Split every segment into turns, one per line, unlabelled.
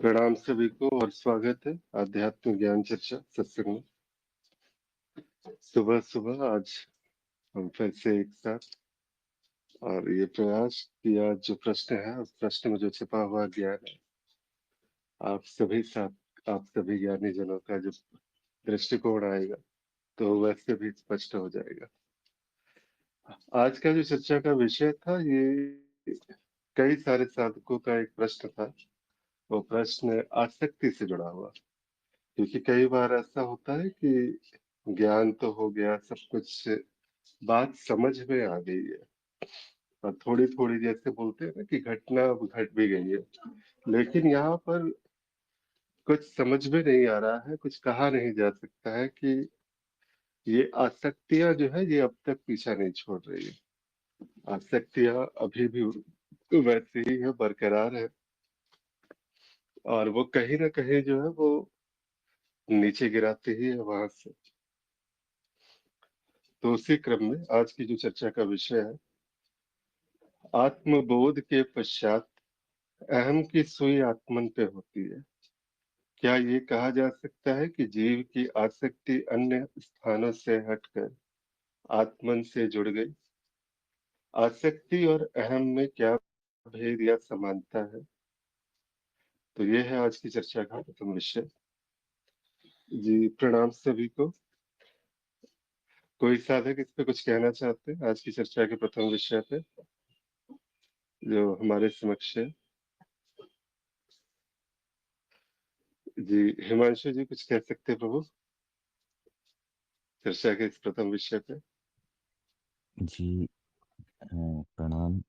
प्रणाम सभी को और स्वागत है आध्यात्मिक ज्ञान चर्चा सत्संग में। सुबह सुबह आज हम फिर से एक साथ और ये प्रयास कि आज जो प्रश्न है उस प्रश्न में जो छिपा हुआ ज्ञान है आप सभी साथ आप सभी ज्ञानी जनों का जो दृष्टिकोण आएगा तो वैसे भी स्पष्ट हो जाएगा। आज का जो चर्चा का विषय था ये कई सारे साधकों का एक प्रश्न था। वो प्रश्न आसक्ति से जुड़ा हुआ, क्योंकि कई बार ऐसा होता है कि ज्ञान तो हो गया, सब कुछ बात समझ में आ गई है और थोड़ी थोड़ी जैसे बोलते हैं ना कि घटना अब घट भी गई है, लेकिन यहाँ पर कुछ समझ में नहीं आ रहा है, कुछ कहा नहीं जा सकता है कि ये आसक्तियां जो है ये अब तक पीछा नहीं छोड़ रही है। आसक्तियां अभी भी वैसे ही है, बरकरार है और वो कहीं ना कहीं जो है वो नीचे गिराती ही है वहां से। तो उसी क्रम में आज की जो चर्चा का विषय है, आत्मबोध के पश्चात अहम की सुई आत्मन पे होती है। क्या ये कहा जा सकता है कि जीव की आसक्ति अन्य स्थानों से हटकर आत्मन से जुड़ गई? आसक्ति और अहम में क्या भेद या समानता है? तो ये है आज की चर्चा का प्रथम विषय। जी प्रणाम सभी को। कोई साधक इस पे कुछ कहना चाहते हैं आज की चर्चा के प्रथम विषय पे जो हमारे समक्ष है? जी हिमांशु जी कुछ कह सकते हैं प्रभु चर्चा के इस प्रथम विषय पे?
जी प्रणाम।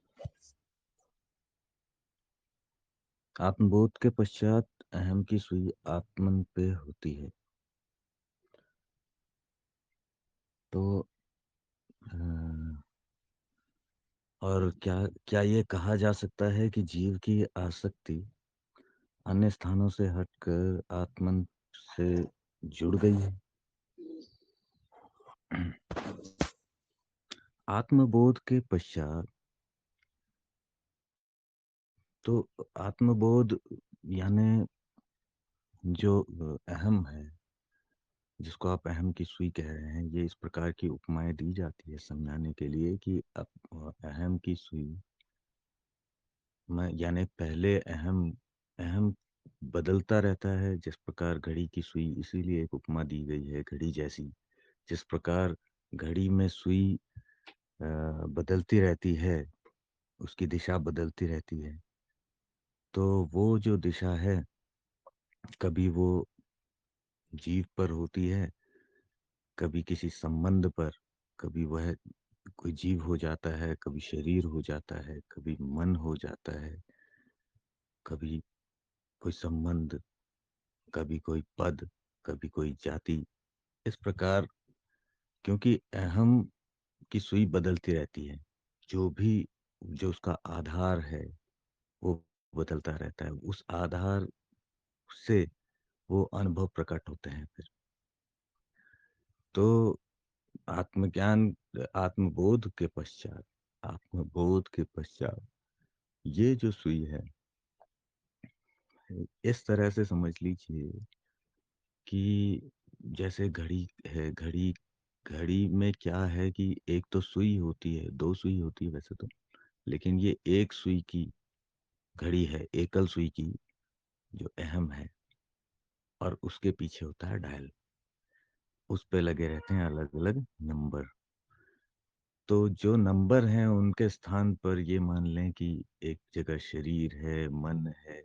आत्मबोध के पश्चात अहम की सुई आत्मन पे होती है। तो और क्या क्या ये कहा जा सकता है कि जीव की आसक्ति अन्य स्थानों से हटकर आत्मन से जुड़ गई है? आत्मबोध के पश्चात तो आत्मबोध यानी जो अहम है, जिसको आप अहम की सुई कह रहे हैं, ये इस प्रकार की उपमाएं दी जाती है समझाने के लिए कि अहम की सुई में यानी पहले अहम अहम बदलता रहता है। जिस प्रकार घड़ी की सुई, इसीलिए एक उपमा दी गई है घड़ी जैसी। जिस प्रकार घड़ी में सुई बदलती रहती है, उसकी दिशा बदलती रहती है, तो वो जो दिशा है कभी वो जीव पर होती है, कभी किसी संबंध पर, कभी वह कोई जीव हो जाता है, कभी शरीर हो जाता है, कभी मन हो जाता है, कभी कोई संबंध, कभी कोई पद, कभी कोई जाति। इस प्रकार क्योंकि अहम की सुई बदलती रहती है, जो भी जो उसका आधार है वो बदलता रहता है। उस आधार से वो अनुभव प्रकट होते हैं फिर। तो आत्मज्ञान, आत्मबोध के पश्चात, आत्मबोध के पश्चात ये जो सुई है, इस तरह से समझ लीजिए कि जैसे घड़ी है, घड़ी घड़ी में क्या है कि एक तो सुई होती है, दो सुई होती है वैसे तो, लेकिन ये एक सुई की घड़ी है, एकल सुई की, जो अहम है, और उसके पीछे होता है डायल। उस पे लगे रहते हैं अलग अलग नंबर। तो जो नंबर हैं उनके स्थान पर ये मान लें कि एक जगह शरीर है, मन है,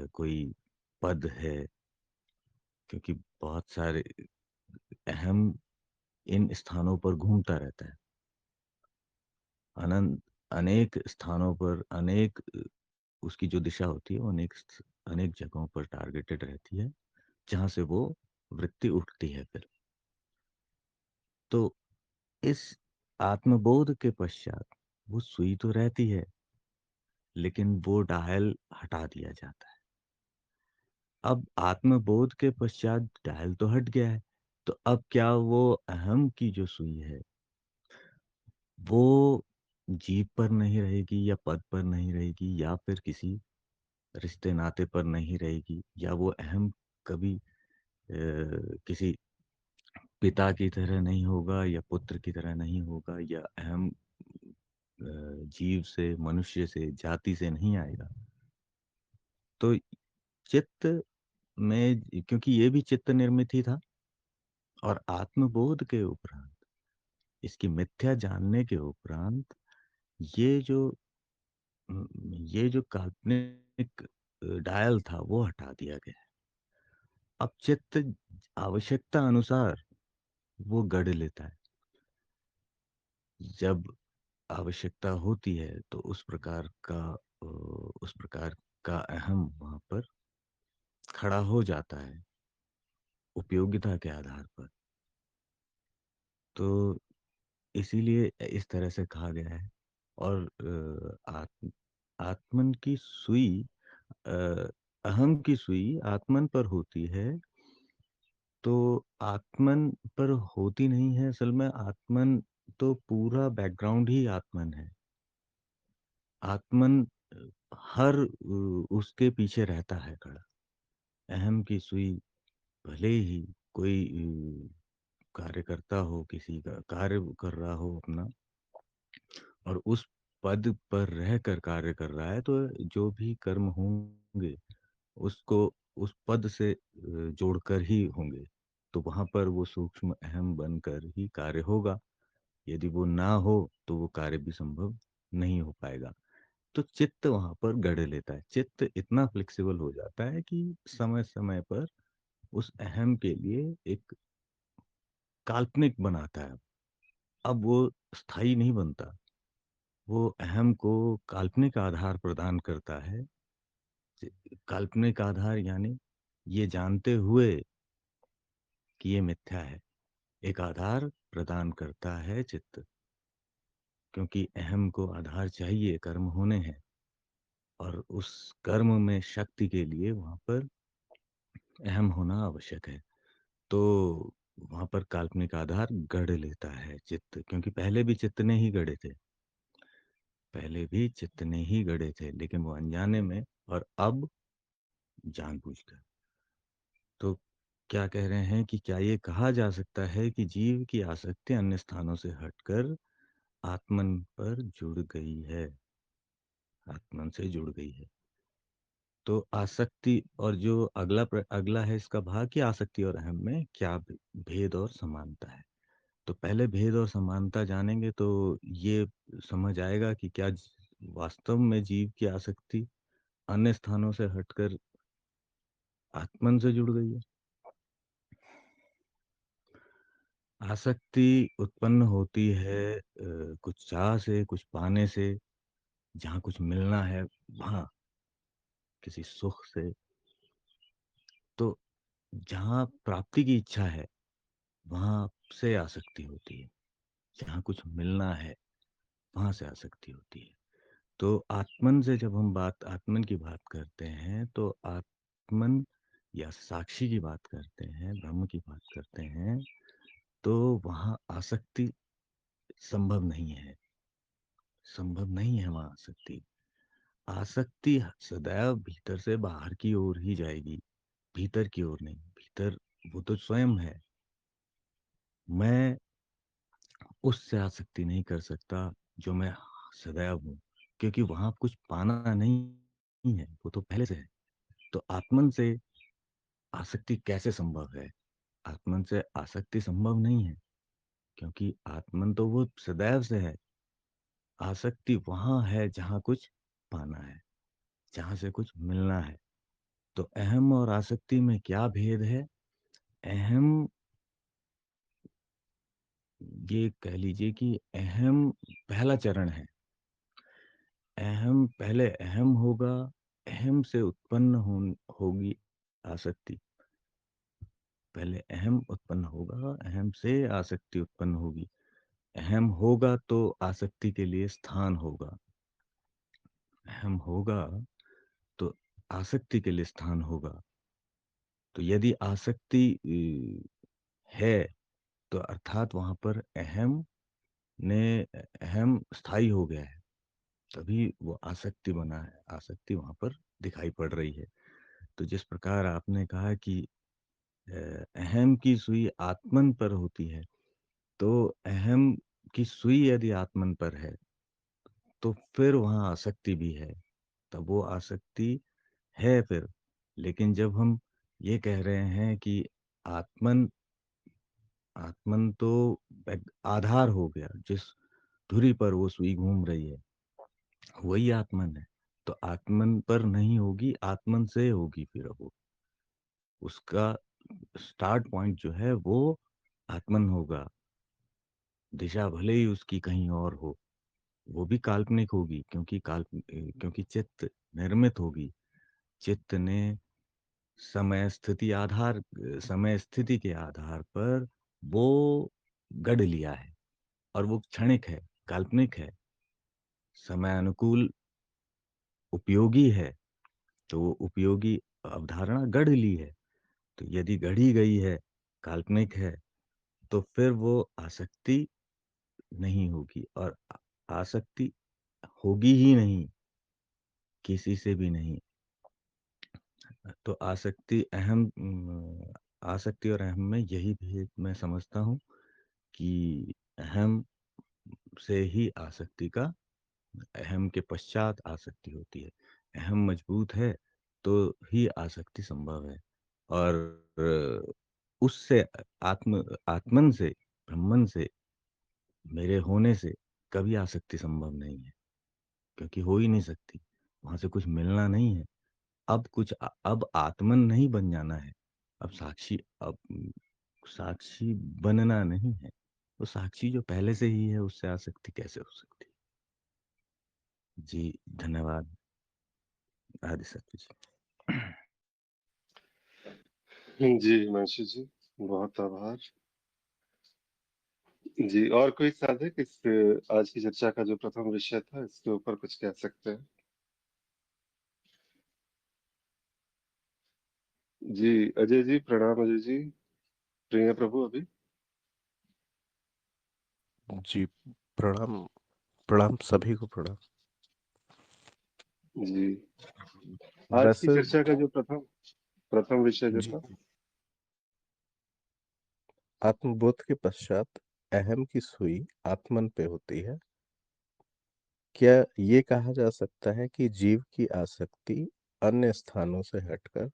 कोई पद है, क्योंकि बहुत सारे अहम इन स्थानों पर घूमता रहता है। अनंत अनेक स्थानों पर, अनेक उसकी जो दिशा होती है वो अनेक अनेक जगहों पर टारगेटेड रहती है, जहां से वो वृत्ति उठती है फिर। तो इस आत्मबोध के पश्चात वो सुई तो रहती है, लेकिन वो डायल हटा दिया जाता है। अब आत्मबोध के पश्चात डायल तो हट गया है, तो अब क्या वो अहम की जो सुई है वो जीव पर नहीं रहेगी, या पद पर नहीं रहेगी, या फिर किसी रिश्ते नाते पर नहीं रहेगी, या वो अहम कभी किसी पिता की तरह नहीं होगा या पुत्र की तरह नहीं होगा, या अहम जीव से, मनुष्य से, जाति से नहीं आएगा। तो चित्त में, क्योंकि ये भी चित्त निर्मित ही था, और आत्मबोध के उपरांत, इसकी मिथ्या जानने के उपरांत, ये जो ये जो काल्पनिक डायल था वो हटा दिया गया। अब चित्त आवश्यकता अनुसार वो गढ़ लेता है। जब आवश्यकता होती है तो उस प्रकार का अहम वहाँ पर खड़ा हो जाता है, उपयोगिता के आधार पर। तो इसीलिए इस तरह से कहा गया है। और आत्मन की सुई, अ, अहम की सुई आत्मन पर होती है, तो आत्मन पर होती नहीं है। असल में आत्मन तो पूरा बैकग्राउंड ही आत्मन है। आत्मन हर उसके पीछे रहता है खड़ा। अहम की सुई भले ही कोई कार्य करता हो, किसी का कार्य कर रहा हो अपना, और उस पद पर रहकर कार्य कर रहा है, तो जो भी कर्म होंगे उसको उस पद से जोड़कर ही होंगे। तो वहां पर वो सूक्ष्म अहम बनकर ही कार्य होगा। यदि वो ना हो तो वो कार्य भी संभव नहीं हो पाएगा। तो चित्त वहां पर गढ़ लेता है। चित्त इतना फ्लेक्सिबल हो जाता है कि समय समय पर उस अहम के लिए एक काल्पनिक बनाता है। अब वो स्थायी नहीं बनता। वो अहम को काल्पनिक आधार प्रदान करता है। काल्पनिक आधार यानी ये जानते हुए कि ये मिथ्या है, एक आधार प्रदान करता है चित्त। क्योंकि अहम को आधार चाहिए, कर्म होने हैं, और उस कर्म में शक्ति के लिए वहां पर अहम होना आवश्यक है। तो वहां पर काल्पनिक आधार गढ़ लेता है चित्त, क्योंकि पहले भी चित्त ने ही गढ़े थे। पहले भी चित्त ने ही गढ़े थे, लेकिन वो अनजाने में, और अब जानबूझकर। तो क्या कह रहे हैं कि क्या ये कहा जा सकता है कि जीव की आसक्ति अन्य स्थानों से हटकर आत्मन पर जुड़ गई है, आत्मन से जुड़ गई है? तो आसक्ति, और जो अगला है इसका भाग, कि आसक्ति और अहम में क्या भेद और समानता है। तो पहले भेद और समानता जानेंगे तो ये समझ आएगा कि क्या वास्तव में जीव की आसक्ति अन्य स्थानों से हटकर आत्मन से जुड़ गई है। आसक्ति उत्पन्न होती है कुछ चाह से, कुछ पाने से, जहाँ कुछ मिलना है वहां, किसी सुख से। तो जहाँ प्राप्ति की इच्छा है वहां से आसक्ति होती है। जहाँ कुछ मिलना है वहां से आसक्ति होती है। तो आत्मन से जब हम आत्मन की बात करते हैं, तो आत्मन या साक्षी की बात करते हैं, ब्रह्म की बात करते हैं, तो वहां आसक्ति संभव नहीं है। संभव नहीं है वहां आसक्ति। आसक्ति सदैव भीतर से बाहर की ओर ही जाएगी, भीतर की ओर नहीं। भीतर वो तो स्वयं है। मैं उससे आसक्ति नहीं कर सकता जो मैं सदैव हूँ, क्योंकि वहां कुछ पाना नहीं है, वो तो पहले से है। तो आत्मन से आसक्ति कैसे संभव है? आत्मन से आसक्ति संभव नहीं है, क्योंकि आत्मन तो वो सदैव से है। आसक्ति वहां है जहां कुछ पाना है, जहां से कुछ मिलना है। तो अहम और आसक्ति में क्या भेद है? अहम, ये कह लीजिए कि अहम पहला चरण है। अहम पहले अहम होगा, अहम से उत्पन्न होगी आसक्ति। पहले अहम उत्पन्न होगा, अहम से आसक्ति उत्पन्न होगी। अहम होगा तो आसक्ति के लिए स्थान होगा। अहम होगा तो आसक्ति के लिए स्थान होगा। तो यदि आसक्ति है, तो अर्थात वहां पर अहम ने अहम स्थायी हो गया है, तभी वो आसक्ति बना है। आसक्ति वहां पर दिखाई पड़ रही है। तो जिस प्रकार आपने कहा कि अहम की सुई आत्मन पर होती है, तो अहम की सुई यदि आत्मन पर है, तो फिर वहाँ आसक्ति भी है। तब वो आसक्ति है फिर। लेकिन जब हम ये कह रहे हैं कि आत्मन आत्मन तो आधार हो गया, जिस धुरी पर वो सुई घूम रही है, वही आत्मन है। तो आत्मन पर नहीं होगी, आत्मन से होगी फिर वो। उसका स्टार्ट पॉइंट जो है वो आत्मन होगा। दिशा भले ही उसकी कहीं और हो, वो भी काल्पनिक होगी, क्योंकि चित्त निर्मित होगी। चित्त ने समय स्थिति के आधार पर वो गढ़ लिया है, और वो क्षणिक है, काल्पनिक है, समय अनुकूल उपयोगी है। तो वो उपयोगी अवधारणा गढ़ ली है। तो यदि गढ़ी गई है, काल्पनिक है, तो फिर वो आसक्ति नहीं होगी, और आसक्ति होगी ही नहीं, किसी से भी नहीं। तो आसक्ति और अहम में यही भेद मैं समझता हूँ, कि अहम से ही आसक्ति का, अहम के पश्चात आसक्ति होती है। अहम मजबूत है तो ही आसक्ति संभव है। और उससे आत्मन से, ब्रह्मन से, मेरे होने से कभी आसक्ति संभव नहीं है, क्योंकि हो ही नहीं सकती। वहां से कुछ मिलना नहीं है। अब आत्मन नहीं बन जाना है। अब साक्षी बनना नहीं है। तो साक्षी जो पहले से ही है, उससे आसक्ति कैसे हो सकती है? जी, धन्यवाद आदि सत्य जी।
जी हिमांशु जी, बहुत आभार। जी, और कोई साधक इस आज की चर्चा का जो प्रथम विषय था, इसके ऊपर कुछ कह सकते हैं? जी, अजय जी, प्रणाम अजय जी। प्रिय प्रभु अभी।
जी, प्रणाम। प्रणाम, सभी को प्रणाम।
जी, आज की
वैसे
चर्चा का जो प्रथम प्रथम विषय जो
जी,
था।
आत्मबोध के पश्चात अहम की सुई आत्मन पे होती है। क्या ये कहा जा सकता है कि जीव की आसक्ति अन्य स्थानों से हटकर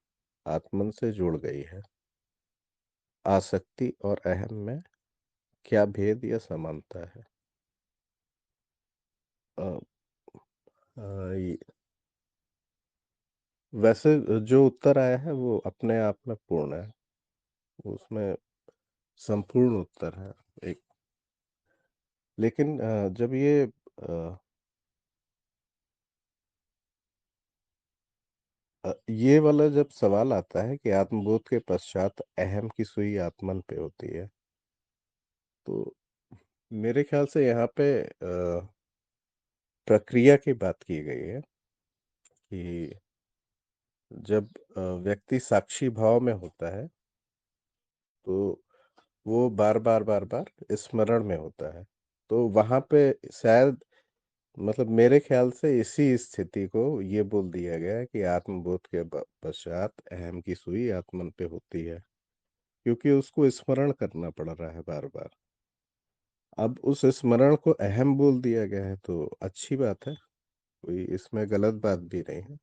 आत्मन से जुड़ गई है? आसक्ति और अहम में क्या भेद या समानता है? अ, ये- वैसे जो उत्तर आया है वो अपने आप में पूर्ण है, उसमें संपूर्ण उत्तर है एक। लेकिन जब ये वाला जब सवाल आता है कि आत्मबोध के पश्चात अहम की सुई आत्मन पे होती है, तो मेरे ख्याल से यहाँ पे प्रक्रिया की बात की गई है कि जब व्यक्ति साक्षी भाव में होता है, तो वो बार बार स्मरण में होता है। तो वहाँ पे शायद, मतलब मेरे ख्याल से इसी स्थिति को ये बोल दिया गया है कि आत्मबोध के पश्चात अहम की सुई आत्मन पे होती है, क्योंकि उसको स्मरण करना पड़ रहा है बार बार। अब उस स्मरण को अहम बोल दिया गया है तो अच्छी बात है, कोई इसमें गलत बात भी नहीं है।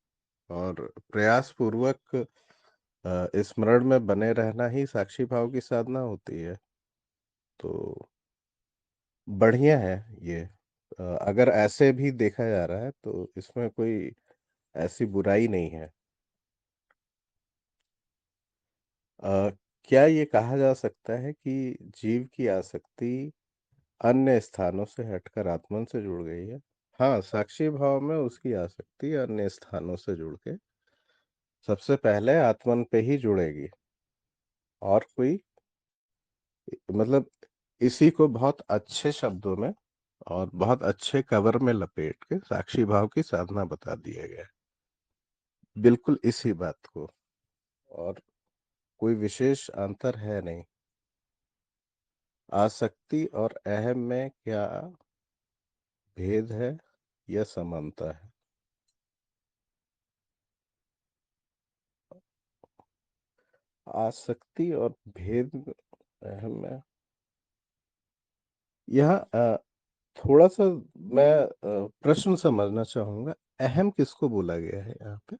और प्रयास पूर्वक स्मरण में बने रहना ही साक्षी भाव की साधना होती है। तो बढ़िया है ये। अगर ऐसे भी देखा जा रहा है तो इसमें कोई ऐसी बुराई नहीं है। अ, क्या ये कहा जा सकता है कि जीव की आसक्ति अन्य स्थानों से हटकर आत्मन से जुड़ गई है? हाँ, साक्षी भाव में उसकी आसक्ति अन्य स्थानों से जुड़ के सबसे पहले आत्मन पे ही जुड़ेगी। और कोई, मतलब इसी को बहुत अच्छे शब्दों में और बहुत अच्छे कवर में लपेट के साक्षी भाव की साधना बता दिया गया है। बिल्कुल इसी बात को, और कोई विशेष अंतर है नहीं। आसक्ति और अहम में क्या भेद है या समानता है? आसक्ति और भेद में अहम है। यहाँ थोड़ा सा मैं प्रश्न समझना चाहूंगा, अहम किसको बोला गया है यहाँ पे?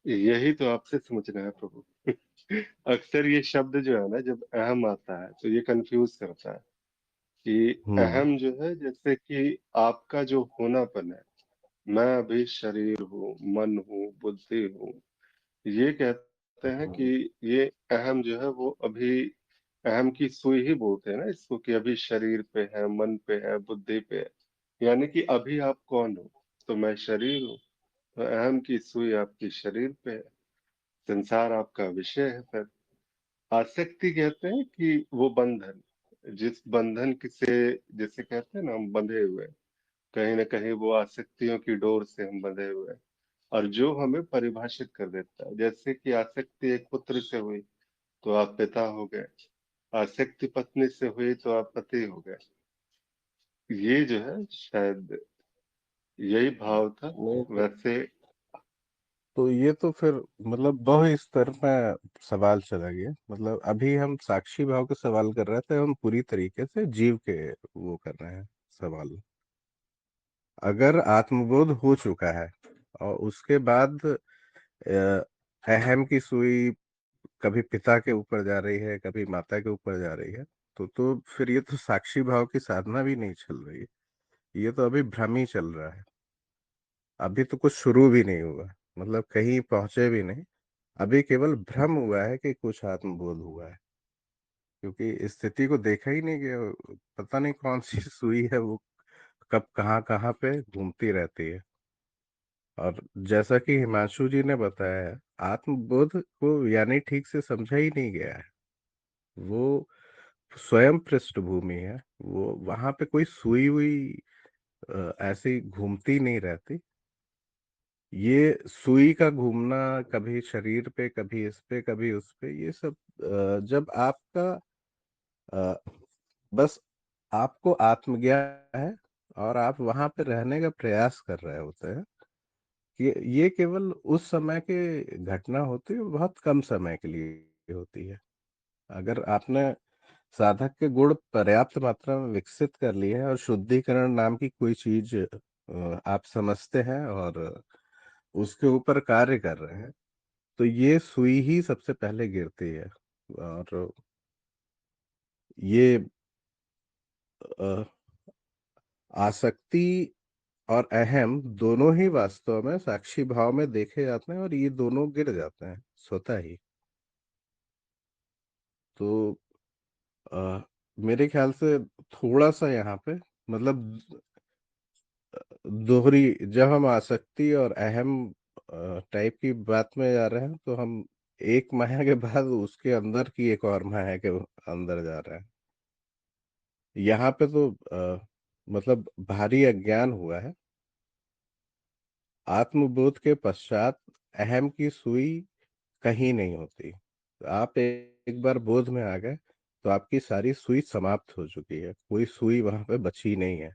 यही तो आपसे समझना है प्रभु। अक्सर ये शब्द जो है ना, जब अहम आता है तो ये कंफ्यूज करता है कि
हम्म।
अहम जो है, जैसे कि आपका जो होनापन है, मैं अभी शरीर हूँ, मन हूँ, बुद्धि हूँ, ये कहते हैं कि
हम्म।
ये अहम जो है वो अभी, अहम की सुई ही बोलते हैं ना इसको, कि अभी शरीर पे है, मन पे है, बुद्धि पे है। यानी कि अभी आप कौन हो? तो मैं शरीर हूँ। तो अहम की सुई आपकी शरीर पे है, संसार आपका विषय है। फिर आसक्ति कहते हैं कि वो बंधन, जिस बंधन से, जैसे कहते हैं ना, हम बंधे हुए हैं, कहीं ना कहीं वो आसक्तियों की डोर से हम बंधे हुए हैं, और जो हमें परिभाषित कर देता है। जैसे कि आसक्ति एक पुत्र से हुई तो आप पिता हो गए, आसक्ति पत्नी से हुई तो आप पति हो गए। ये जो है शायद यही भाव था।
नहीं तो
वैसे
ये तो फिर मतलब बहु स्तर में सवाल चला गया। मतलब अभी हम साक्षी भाव के सवाल कर रहे थे, हम पूरी तरीके से जीव के वो कर रहे हैं सवाल। अगर आत्मबोध हो चुका है और उसके बाद अहम की सुई कभी पिता के ऊपर जा रही है, कभी माता के ऊपर जा रही है, तो फिर ये तो साक्षी भाव की साधना भी नहीं चल रही है, ये तो अभी भ्रम ही चल रहा है। अभी तो कुछ शुरू भी नहीं हुआ, मतलब कहीं पहुंचे भी नहीं। अभी केवल भ्रम हुआ है कि कुछ आत्मबोध हुआ है, क्योंकि स्थिति को देखा ही नहीं गया। पता नहीं कौन सी सुई है वो कब कहाँ कहाँ पे घूमती रहती है। और जैसा कि हिमांशु जी ने बताया है, आत्मबोध को यानी ठीक से समझा ही नहीं गया है। वो स्वयं पृष्ठभूमि है, वो वहां पे कोई सुई हुई ऐसी घूमती नहीं रहती। ये सुई का घूमना कभी शरीर पे, कभी इस पे, कभी उस पे, ये सब जब आपका अ, बस आपको आत्मज्ञान है और आप वहां पे रहने का प्रयास कर रहे होते हैं, ये केवल उस समय की घटना होती है, बहुत कम समय के लिए होती है। अगर आपने साधक के गुण पर्याप्त मात्रा में विकसित कर लिए हैं और शुद्धिकरण नाम की कोई चीज आप समझते हैं और उसके ऊपर कार्य कर रहे हैं, तो ये सुई ही सबसे पहले गिरती है। और ये अ, आसक्ति और अहम दोनों ही वास्तव में साक्षी भाव में देखे जाते हैं और ये दोनों गिर जाते हैं स्वतः ही। तो अ, मेरे ख्याल से थोड़ा सा यहाँ पे मतलब दोहरी, जब हम आसक्ति और अहम टाइप की बात में जा रहे हैं, तो हम एक माया के बाद उसके अंदर की एक और माया के अंदर जा रहे हैं। यहाँ पे तो मतलब भारी अज्ञान हुआ है। आत्मबोध के पश्चात अहम की सुई कहीं नहीं होती। आप एक बार बोध में आ गए तो आपकी सारी सुई समाप्त हो चुकी है, कोई सुई वहां पे बची नहीं है।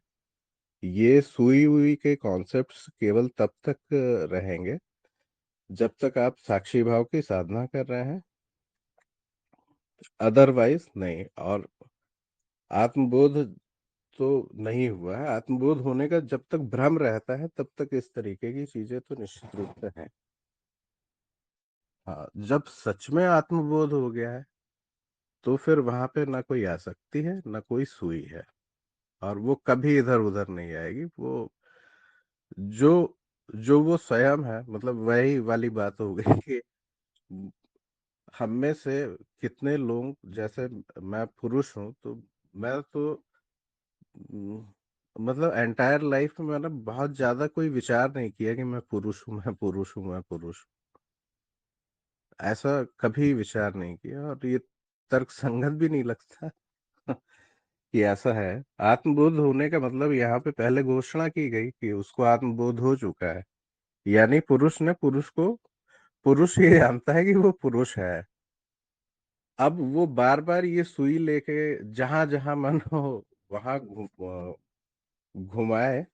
ये सुई हुई के कॉन्सेप्ट्स केवल तब तक रहेंगे जब तक आप साक्षी भाव की साधना कर रहे हैं, अदरवाइज नहीं। और आत्मबोध तो नहीं हुआ है। आत्मबोध होने का जब तक भ्रम रहता है तब तक इस तरीके की चीजें तो निश्चित रूप से हैं। हाँ, जब सच में आत्मबोध हो गया है तो फिर वहां पे ना कोई आसक्ति है, ना कोई सुई है, और वो कभी इधर उधर नहीं आएगी। वो जो जो वो स्वयं है, मतलब वही वाली बात हो गई कि हम में से कितने लोग, जैसे मैं पुरुष हूँ तो मैं तो मतलब एंटायर लाइफ में मैंने बहुत ज्यादा कोई विचार नहीं किया कि मैं पुरुष हूँ, मैं पुरुष हूँ, मैं पुरुष हूँ। ऐसा कभी विचार नहीं किया और ये तर्क संगत भी नहीं लगता कि ऐसा है। आत्मबोध होने का मतलब यहाँ पे पहले घोषणा की गई कि उसको आत्मबोध हो चुका है, यानी पुरुष ने पुरुष को, पुरुष ये जानता है कि वो पुरुष है। अब वो बार बार ये सुई लेके जहां जहां मन हो वहां घुमाए,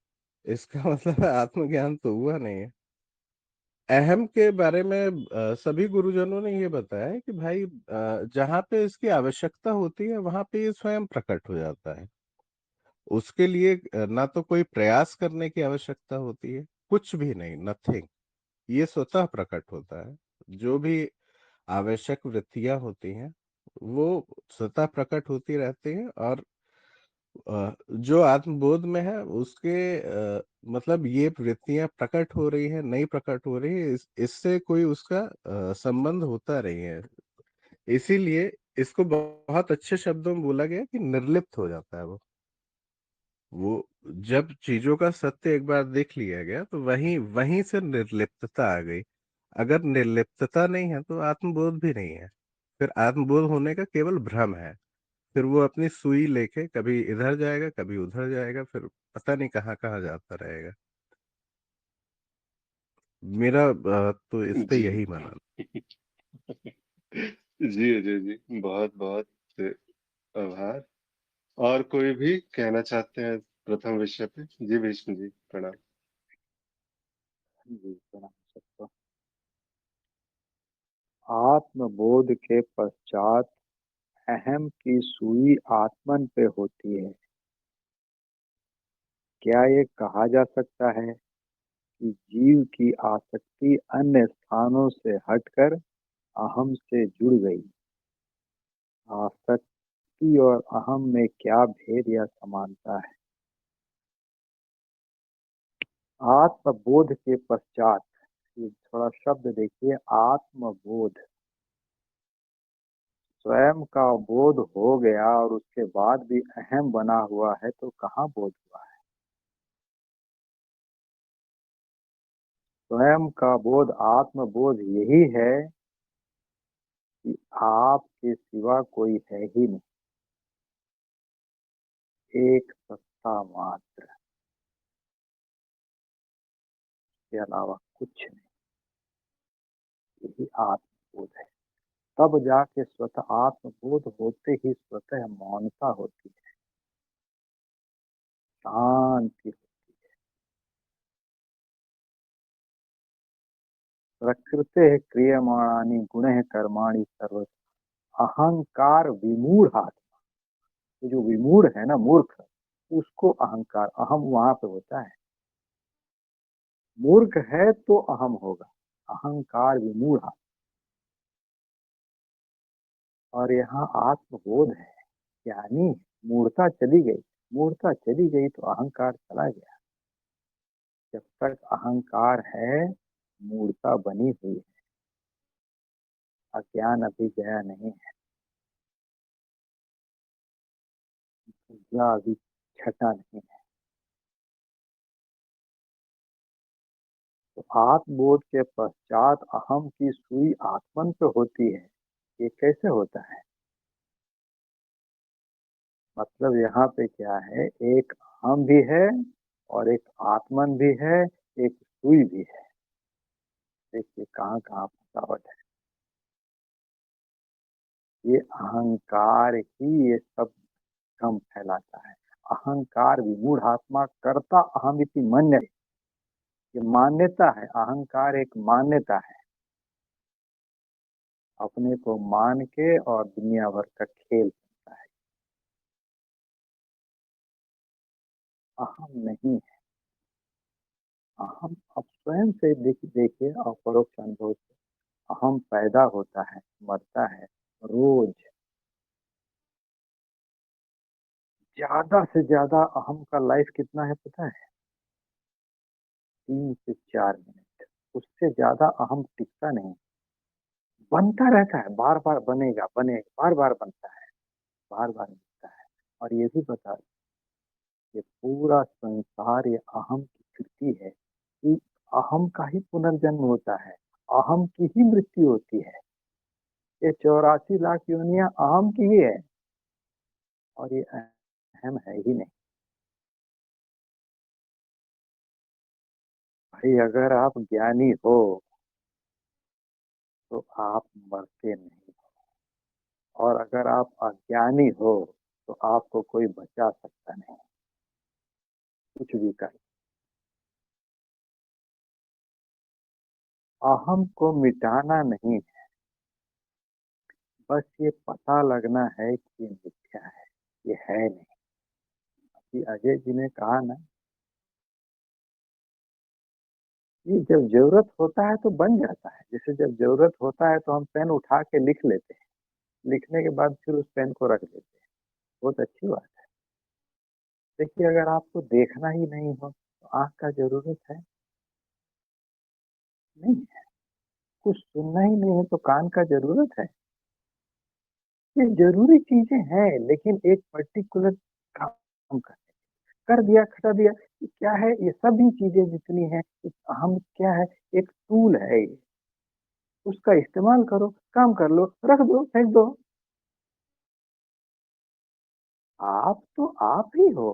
इसका मतलब आत्मज्ञान तो हुआ नहीं है। अहम के बारे में सभी गुरुजनों ने ये बताया है कि भाई जहाँ पे इसकी आवश्यकता होती है वहां पे ये स्वयं प्रकट हो जाता है। उसके लिए ना तो कोई प्रयास करने की आवश्यकता होती है, कुछ भी नहीं, नथिंग। ये स्वतः प्रकट होता है। जो भी आवश्यक वृत्तियां होती हैं वो स्वतः प्रकट होती रहती हैं, और जो आत्मबोध में है उसके मतलब ये वृत्तियां प्रकट हो रही है नहीं प्रकट हो रही है, इससे कोई उसका संबंध होता नहीं है। इसीलिए इसको बहुत अच्छे शब्दों में बोला गया कि निर्लिप्त हो जाता है वो जब चीजों का सत्य एक बार देख लिया गया तो वहीं वहीं से निर्लिप्तता आ गई। अगर निर्लिप्तता नहीं है तो आत्मबोध भी नहीं है। फिर आत्मबोध होने का केवल भ्रम है। फिर वो अपनी सुई लेके कभी इधर जाएगा कभी उधर जाएगा, फिर पता नहीं कहाँ कहाँ जाता रहेगा। मेरा तो इस पे
जी।
यही मानना।
जी अजय जी, बहुत बहुत आभार। और कोई भी कहना चाहते हैं प्रथम विषय पे? जी भीष्म जी, प्रणाम।
जी, प्रणाम सबको। आत्मबोध के पश्चात अहम की सुई आत्मन पे होती है। क्या ये कहा जा सकता है कि जीव की आसक्ति अन्य स्थानों से हटकर अहम से जुड़ गई? आसक्ति और अहम में क्या भेद या समानता है? आत्मबोध के पश्चात, ये थोड़ा शब्द देखिए, आत्मबोध। स्वयं का बोध हो गया और उसके बाद भी अहम बना हुआ है तो कहाँ बोध हुआ है? स्वयं का बोध, आत्मबोध यही है कि आपके सिवा कोई है ही नहीं, एक सत्ता मात्र, के अलावा कुछ नहीं। यही आत्मबोध है। तब जाके स्वतः आत्मबोध होते ही स्वतः मौनता होती है, शांति। प्रकृते क्रियमाणानि गुणः कर्माणि सर्व। अहंकार विमूढ़ आत्मा, ये जो विमूढ़ है ना, मूर्ख, उसको अहंकार, अहम वहां पे होता है। मूर्ख है तो अहम होगा, अहंकार विमूढ़। और यहाँ आत्मबोध है, यानी मूर्ता चली गई। मूर्ता चली गई तो अहंकार चला गया। जब तक अहंकार है मूर्ता बनी हुई है, अज्ञान अभी गया नहीं है, या अभी छटा नहीं है। तो आत्मबोध के पश्चात अहम की सुई आत्मन पे होती है। ये कैसे होता है? मतलब यहाँ पे क्या है, एक अहम भी है और एक आत्मन भी है, एक सुई भी है। देखिए कहाँ कहाँ फसावट है। ये अहंकार ही ये सब भ्रम फैलाता है। अहंकार विमूढ़ आत्मा कर्ता अहमिति मन्य, ये मान्यता है। अहंकार एक मान्यता है, अपने को मान के और दुनिया भर का खेल करता है। अहम नहीं है। अहम अब स्वयं से देखिए और परोक्ष अनुभव से, अहम पैदा होता है, मरता है रोज। ज्यादा से ज्यादा अहम का लाइफ कितना है पता है? 3 से 4 मिनट। उससे ज्यादा अहम टिकता नहीं, बनता रहता है, बार बार बनेगा बनेगा, बार बार बनता है, बार बार बनता है। और ये भी बता, ये पूरा संसार ये अहम की कृति है कि अहम का ही पुनर्जन्म होता है, अहम की ही मृत्यु होती है। ये 84 लाख योनियां अहम की ही है, और ये अहम है ही नहीं। भाई अगर आप ज्ञानी हो तो आप मरते नहीं, और अगर आप अज्ञानी हो तो आपको कोई बचा सकता नहीं, कुछ भी कर। अहम को मिटाना नहीं है, बस ये पता लगना है कि ये मिथ्या है, ये है नहीं। अभी अजय जी ने कहा ना, ये जब जरूरत होता है तो बन जाता है। जैसे जब जरूरत होता है तो हम पेन उठा के लिख लेते हैं, लिखने के बाद फिर उस पेन को रख देते हैं। बहुत अच्छी बात है। देखिए, अगर आपको देखना ही नहीं हो तो आंख का जरूरत है नहीं है। कुछ सुनना ही नहीं है तो कान का जरूरत है। ये जरूरी चीजें हैं, लेकिन एक पर्टिकुलर काम कर दिया, खटा दिया, ये क्या है? ये सभी चीजें जितनी हैं, हम क्या है, एक टूल है ये। उसका इस्तेमाल करो, काम कर लो, रख दो, फेंक दो। आप तो आप ही हो,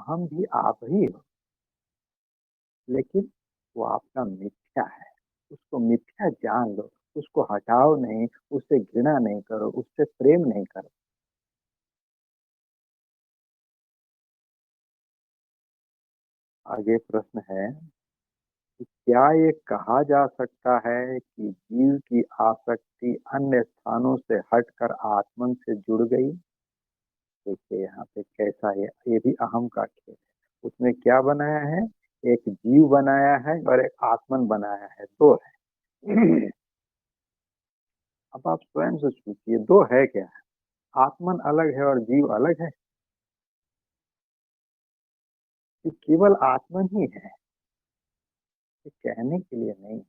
हम भी आप ही हो, लेकिन वो आपका मिथ्या है। उसको मिथ्या जान लो, उसको हटाओ नहीं, उससे घृणा नहीं करो, उससे प्रेम नहीं करो। आगे प्रश्न है कि क्या ये कहा जा सकता है कि जीव की आसक्ति अन्य स्थानों से हटकर आत्मन से जुड़ गई? देखिए यहाँ पे कैसा है, ये भी अहम का खेल है। उसने क्या बनाया है? एक जीव बनाया है और एक आत्मन बनाया है, दो है। अब आप स्वयं से सोचिए, दो है क्या? आत्मन अलग है और जीव अलग है? ये केवल आत्मन ही है, ये कहने के लिए नहीं है,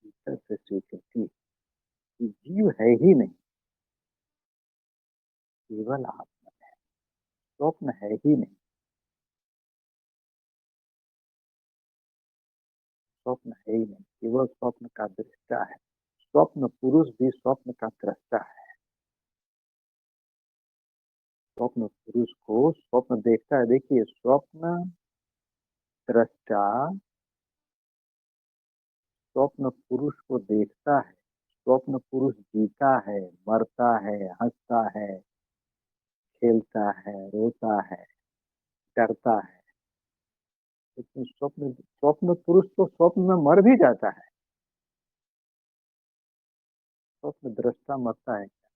भीतर से स्वीकृति कि जीव है ही नहीं, केवल आत्मन। स्वप्न है ही नहीं, स्वप्न है ही नहीं, केवल स्वप्न का दृष्टा है। स्वप्न पुरुष भी स्वप्न का दृष्टा है। स्वप्न पुरुष को स्वप्न देखता है। देखिए, स्वप्न दृष्टा स्वप्न पुरुष को देखता है। स्वप्न पुरुष जीता है, मरता है, हंसता है, खेलता है, रोता है, डरता है। लेकिन स्वप्न स्वप्न पुरुष तो स्वप्न में मर भी जाता है। स्वप्न दृष्टा मरता है क्या?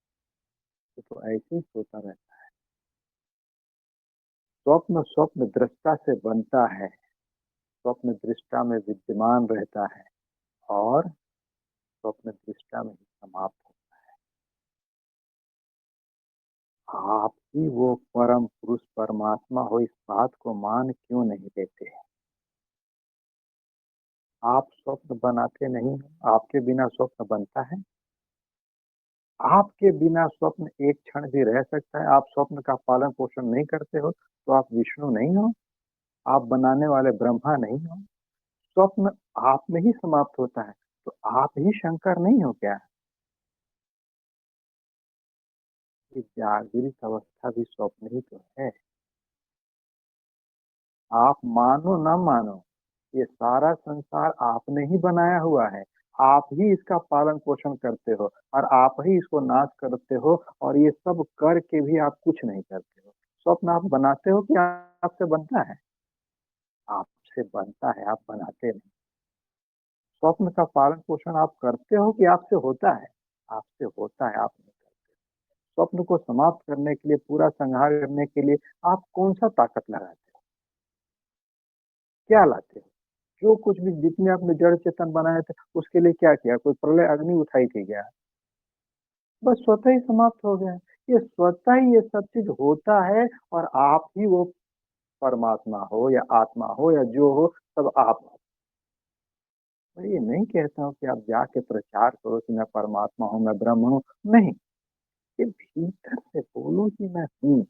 वो तो ऐसे ही सोता रहता है। स्वप्न स्वप्न दृष्टा से बनता है, स्वप्न दृष्टा में विद्यमान रहता है और स्वप्न दृष्टा में ही समाप्त होता है। आप ही वो परम पुरुष परमात्मा हो, इस बात को मान क्यों नहीं लेते? आप स्वप्न बनाते नहीं हो, आपके बिना स्वप्न बनता है? आपके बिना स्वप्न एक क्षण भी रह सकता है? आप स्वप्न का पालन पोषण नहीं करते हो तो आप विष्णु नहीं हो, आप बनाने वाले ब्रह्मा नहीं हो। स्वप्न आप में ही समाप्त होता है तो आप ही शंकर नहीं हो क्या? ये जागृत अवस्था भी स्वप्न ही तो है। आप मानो न मानो, ये सारा संसार आपने ही बनाया हुआ है। आप ही इसका पालन पोषण करते हो और आप ही इसको नाश करते हो, और ये सब करके भी आप कुछ नहीं करते हो। स्वप्न आप बनाते हो कि आपसे बनता है? आपसे बनता है, आप बनाते नहीं। स्वप्न का पालन पोषण आप करते हो कि आपसे होता है? आपसे होता है, आप नहीं करते। स्वप्न को समाप्त करने के लिए, पूरा संहार करने के लिए आप कौन सा ताकत लगाते हो? क्या लाते हो? जो कुछ भी जितने आपने जड़ चेतन बनाए थे, उसके लिए क्या किया? कोई प्रलय अग्नि उठाई थी क्या? बस स्वतः ही समाप्त हो गया। ये स्वतः ही ये सब चीज होता है, और आप ही वो परमात्मा हो या आत्मा हो या जो हो, सब आप हो। मैं ये नहीं कहता हूँ कि आप जाके प्रचार करो कि मैं परमात्मा हूँ, मैं ब्रह्म हूँ। नहीं, ये भीतर से बोलो कि मैं हूँ।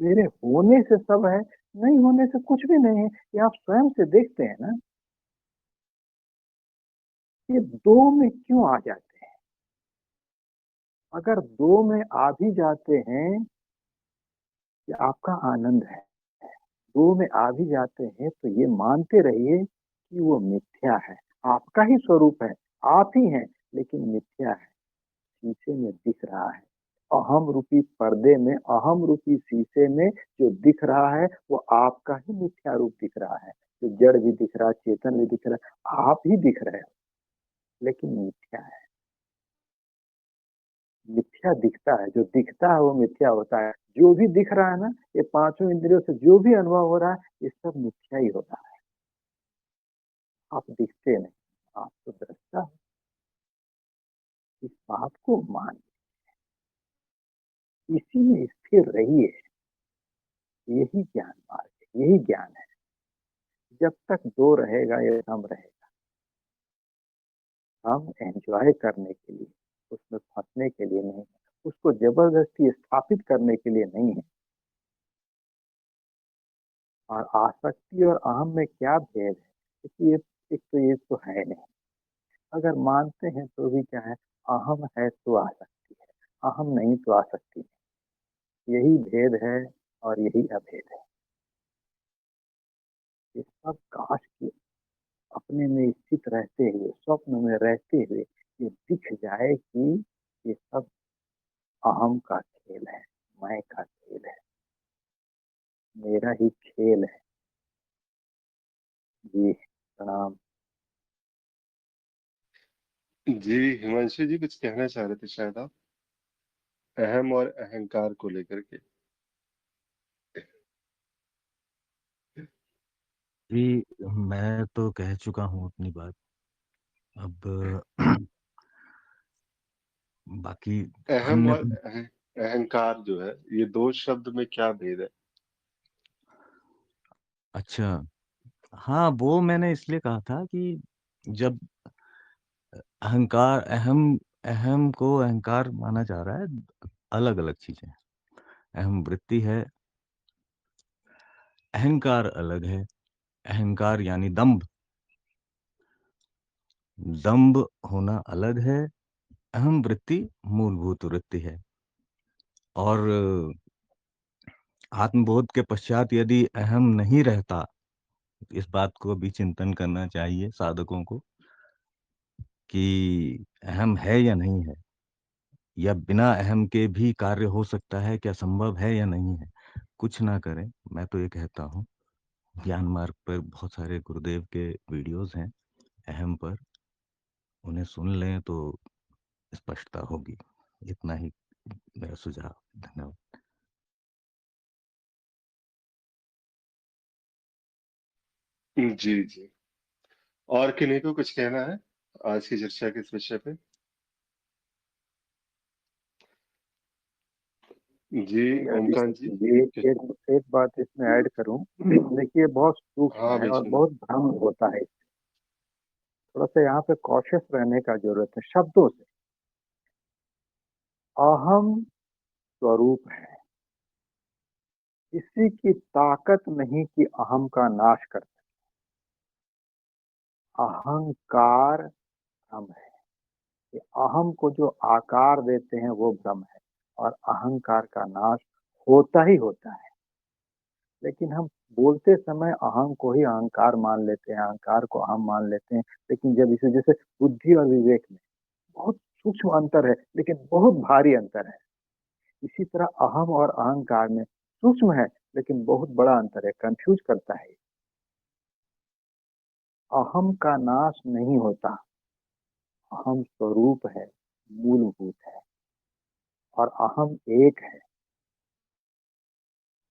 मेरे होने से सब है, नहीं होने से कुछ भी नहीं है। ये आप स्वयं से देखते हैं ना, ये दो में क्यों आ जाते हैं? अगर दो में आ भी जाते हैं, ये आपका आनंद है। दो में आ भी जाते हैं तो ये मानते रहिए कि वो मिथ्या है। आपका ही स्वरूप है, आप ही हैं, लेकिन मिथ्या है, शीशे में दिख रहा है। अहम रूपी पर्दे में, अहम रूपी शीशे में जो दिख रहा है वो आपका ही मिथ्या रूप दिख रहा है। जो जड़ भी दिख रहा है, चेतन भी दिख रहा है, आप ही दिख रहे हो, लेकिन मिथ्या है। मिथ्या दिखता है, जो दिखता है वो मिथ्या होता है। जो भी दिख रहा है ना, ये पांचों इंद्रियों से जो भी अनुभव हो रहा है, ये सब मिथ्या ही होता है। आप दिखते नहीं, आप तो दृष्टा हो। इस बात को मान, इसी में स्थिर रहिए। यही ज्ञान मार्ग है, यही ज्ञान है। जब तक दो रहेगा ये हम रहेगा। हम एंजॉय करने के लिए, उसमें फंसने के लिए नहीं, उसको जबरदस्ती स्थापित करने के लिए नहीं है। और आसक्ति और अहम में क्या भेद है? क्योंकि एक तो ये तो है नहीं। अगर मानते हैं तो भी क्या है, अहम है तो आसक्ति है, अहम नहीं तो आसक्ति नहीं। यही भेद है और यही अभेद है। ये सब काश की अपने में स्थित रहते हुए, स्वप्न में रहते हुए ये दिख जाए कि ये सब अहम का खेल है, मैं का खेल है, मेरा ही खेल है। जी प्रणाम।
जी हिमांशु जी कुछ कहना चाह रहे थे शायद आप, अहम और अहंकार को लेकर के।
जी, मैं तो कह चुका हूँ अपनी बात। अब बाकी
अहम
अन्य
और अहंकार जो है, ये दो शब्द में क्या भेद है?
अच्छा, हाँ, वो मैंने इसलिए कहा था कि जब अहंकार अहम अहम को अहंकार माना जा रहा है, अलग-अलग चीज़ें हैं। अहम वृत्ति है, अहंकार अलग है। अहंकार यानी दंभ, दंभ होना अलग है। अहम वृत्ति मूलभूत वृत्ति है। और आत्मबोध के पश्चात यदि अहम नहीं रहता, इस बात को भी चिंतन करना चाहिए साधकों को कि अहम है या नहीं है, या बिना अहम के भी कार्य हो सकता है, क्या संभव है या नहीं है। कुछ ना करें, मैं तो ये कहता हूँ, ज्ञान मार्ग पर बहुत सारे गुरुदेव के वीडियोस हैं अहम पर, उन्हें सुन लें तो स्पष्टता होगी। इतना ही मेरा सुझाव। धन्यवाद।
जी जी। और किन्हीं को कुछ कहना है आज की चर्चा के इस विषय पे? जी ओमकांत जी।
ये एक बात इसमें ऐड करूं। देखिए बहुत सूक्ष्म
हाँ
है और
बेशक।
बहुत भ्रम होता है। थोड़ा सा यहाँ पे कॉशियस रहने का जरूरत है शब्दों से। अहम स्वरूप है, किसी की ताकत नहीं कि अहम का नाश कर सके। अहंकार भ्रम है, कि अहम को जो आकार देते हैं वो भ्रम है, और अहंकार का नाश होता ही होता है। लेकिन हम बोलते समय अहम को ही अहंकार मान लेते हैं, अहंकार को अहम मान लेते हैं। लेकिन जब इसे जैसे बुद्धि और विवेक में बहुत सूक्ष्म अंतर है, लेकिन बहुत भारी अंतर है। इसी तरह अहम और अहंकार में सूक्ष्म है, लेकिन बहुत बड़ा अंतर है, कंफ्यूज करता है। अहम का नाश नहीं होता, अहम स्वरूप है, मूलभूत है, और अहम एक है।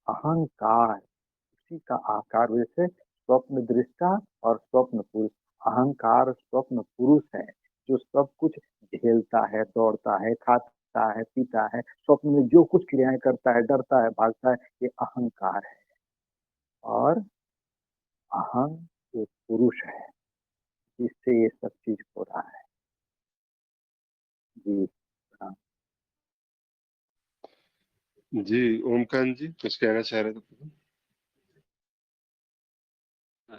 अहंकार उसी का आकार, जैसे स्वप्न दृष्टा और स्वप्न पुरुष। अहंकार स्वप्न पुरुष है, जो सब कुछ झेलता है, दौड़ता है, खाता है, पीता है, स्वप्न में जो कुछ क्रियाएं करता है, डरता है, भागता है, ये अहंकार है। और अहम एक पुरुष है, जिससे ये सब चीज हो रहा है। जी हाँ।
जी ओमकांत जी कुछ कहना चाह रहे थे?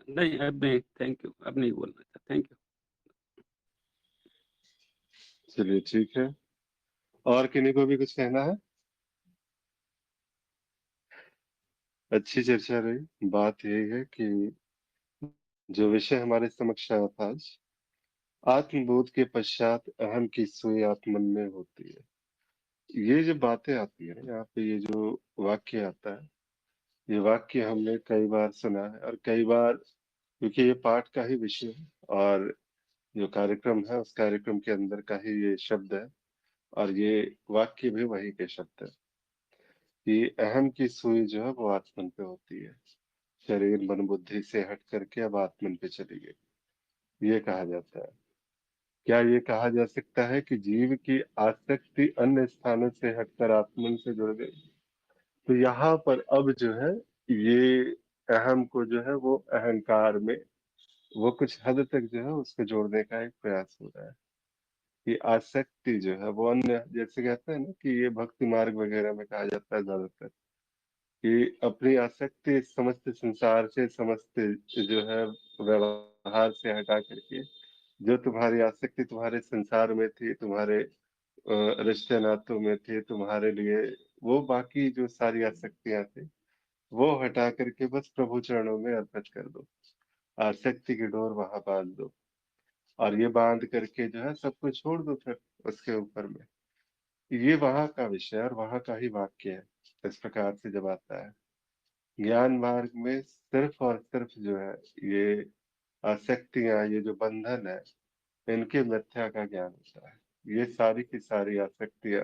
नहीं, अब नहीं, थैंक यू, अब नहीं बोलना था, थैंक यू।
चलिए ठीक है। और किन्हीं को भी कुछ कहना है? अच्छी चर्चा रही। बात यही है कि जो विषय हमारे समक्ष आया था आज, आत्मबोध के पश्चात अहम की सुई आत्मन में होती है। ये जो बातें आती है ना यहाँ पे, ये जो वाक्य आता है, ये वाक्य हमने कई बार सुना है, और कई बार, क्योंकि ये पाठ का ही विषय है और जो कार्यक्रम है उस कार्यक्रम के अंदर का ही ये शब्द है, और ये वाक्य भी वही के शब्द है कि अहम की सुई जो है वो आत्मन पे होती है, शरीर मन बुद्धि से हट करके अब आत्मन पे चली गई, ये कहा जाता है। क्या ये कहा जा सकता है कि जीव की आसक्ति अन्य स्थानों से हटकर आत्मन से जुड़ गई? तो यहाँ पर अब जो है, ये अहम को जो है वो अहंकार में, वो कुछ हद तक जो है उसको जोड़ने का एक प्रयास हो रहा है कि आसक्ति जो है वो अन्य, जैसे कहते हैं ना कि ये भक्ति मार्ग वगैरह में कहा जाता है ज्यादातर कि अपनी आसक्ति समस्त संसार से, समस्त जो है व्यवहार से हटा करके, जो तुम्हारी आसक्ति तुम्हारे संसार में थी, तुम्हारे रिश्ते नातों में थी, तुम्हारे लिए वो बाकी जो सारी आसक्तियां थी, वो हटा करके बस प्रभु चरणों में अर्पित कर दो, आसक्ति की डोर वहां बांध दो, और ये बांध करके जो है सब कुछ छोड़ दो फिर उसके ऊपर में। ये वहां का विषय और वहां का ही वाक्य है। इस प्रकार से जब आता है ज्ञान मार्ग में, सिर्फ और सिर्फ जो है ये आसक्तियां, ये जो बंधन है, इनके मिथ्या का ज्ञान होता है। ये सारी की सारी आसक्तियां,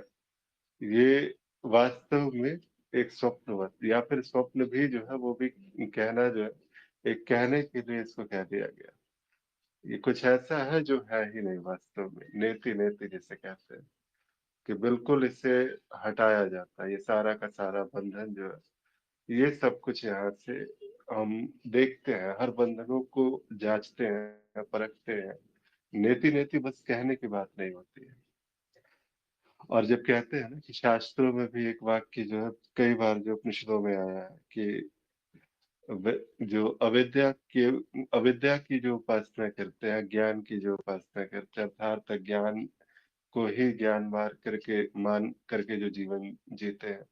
ये वास्तव में एक स्वप्नवत, या फिर स्वप्न भी जो है वो भी कहना जो है, एक कहने के लिए इसको कह दिया गया। ये कुछ ऐसा है जो है ही नहीं वास्तव में, नेति नेति जिसे कहते हैं, कि बिल्कुल इसे हटाया जाता है। ये सारा का सारा बंधन जो है, ये सब कुछ यहाँ से हम देखते हैं, हर बंधनों को जांचते हैं, परखते हैं। नेति नेति बस कहने की बात नहीं होती है। और जब कहते हैं ना कि शास्त्रों में भी एक वाक्य जो है कई बार जो उपनिषदों में आया है कि जो अविद्या की जो उपासना करते हैं, ज्ञान की जो उपासना करते हैं, अर्थात ज्ञान को ही ज्ञान मान करके जो जीवन जीते हैं,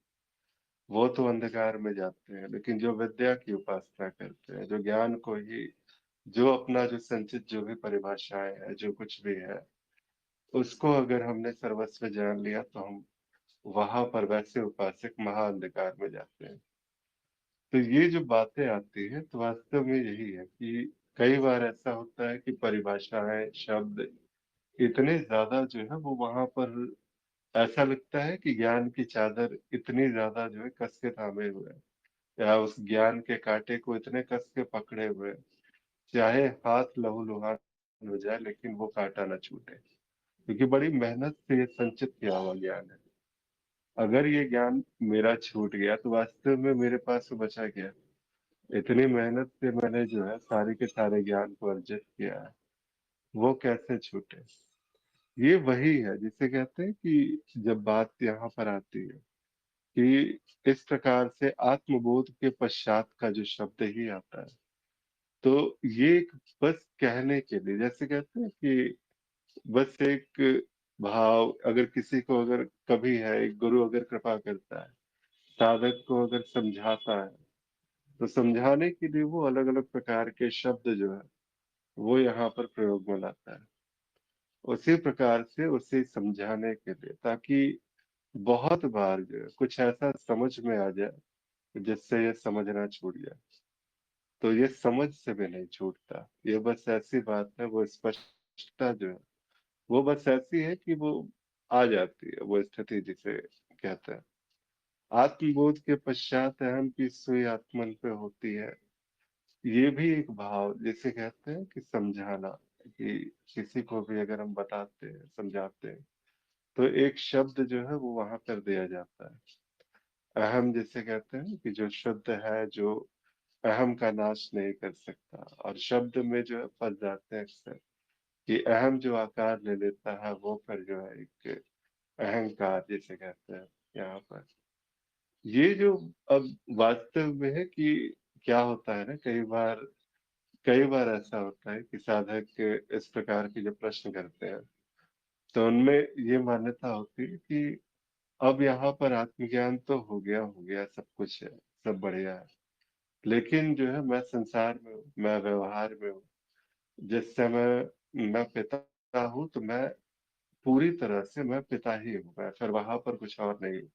वो तो अंधकार में जाते हैं। लेकिन जो विद्या की उपासना करते हैं, जो ज्ञान को ही, जो अपना जो संचित जो भी परिभाषाएं है, जो कुछ भी है, उसको अगर हमने सर्वस्व जान लिया, तो हम वहां पर वैसे उपासक महाअंधकार में जाते हैं। तो ये जो बातें आती है, तो वास्तव में यही है कि कई बार ऐसा होता है कि परिभाषाएं, शब्द इतने ज्यादा जो है वो वहां पर, ऐसा लगता है कि ज्ञान की चादर इतनी ज्यादा जो है कस के थामे हुए है, या उस ज्ञान के कांटे को इतने कस के पकड़े हुए हैं, चाहे हाथ लहूलुहान हो जाए लेकिन वो कांटा ना छूटे, क्योंकि बड़ी मेहनत से ये संचित किया हुआ ज्ञान है। अगर ये ज्ञान मेरा छूट गया तो वास्तव में मेरे पास तो बचा क्या? इतनी मेहनत से मैंने जो है सारे के सारे ज्ञान को अर्जित किया है, वो कैसे छूटे? ये वही है जिसे कहते हैं कि जब बात यहाँ पर आती है कि इस प्रकार से आत्मबोध के पश्चात का जो शब्द ही आता है, तो ये एक बस कहने के लिए, जैसे कहते हैं कि बस एक भाव, अगर किसी को अगर कभी है, एक गुरु अगर कृपा करता है, साधक को अगर समझाता है, तो समझाने के लिए वो अलग अलग प्रकार के शब्द जो है वो यहाँ पर प्रयोग में लाता है, उसी प्रकार से उसे समझाने के लिए, ताकि बहुत बार जो है कुछ ऐसा समझ में आ जाए जिससे ये समझना छूट जाए। तो ये समझ से भी नहीं छूटता, ये बस ऐसी बात है, वो स्पष्टता जो है वो बस ऐसी है कि वो आ जाती है, वो स्थिति जिसे कहते हैं। आत्मबोध के पश्चात अहम की सुई आत्मन पे होती है, ये भी एक भाव जिसे कहते हैं कि समझाना, कि किसी को भी अगर हम बताते हैं, समझाते हैं, तो एक शब्द जो है वो वहां कर दिया जाता है। अहम जिसे कहते हैं कि जो शुद्ध है, जो अहम का नाश नहीं कर सकता, और शब्द में जो है फंस जाते हैं अक्सर कि अहम जो आकार ले लेता है वो फिर जो है एक अहंकार जिसे कहते हैं यहाँ पर। ये जो अब वास्तव में है कि क्या होता है ना, कई बार ऐसा होता है कि साधक इस प्रकार के जो प्रश्न करते हैं, तो उनमें ये मान्यता होती है कि अब यहाँ पर आत्मज्ञान तो हो गया सब कुछ है, सब बढ़िया है, लेकिन जो है मैं संसार में हूँ, मैं व्यवहार में हूँ। जिस समय मैं पिता हूँ तो मैं पूरी तरह से मैं पिता ही हूँ, मैं फिर वहां पर कुछ और नहीं हूँ।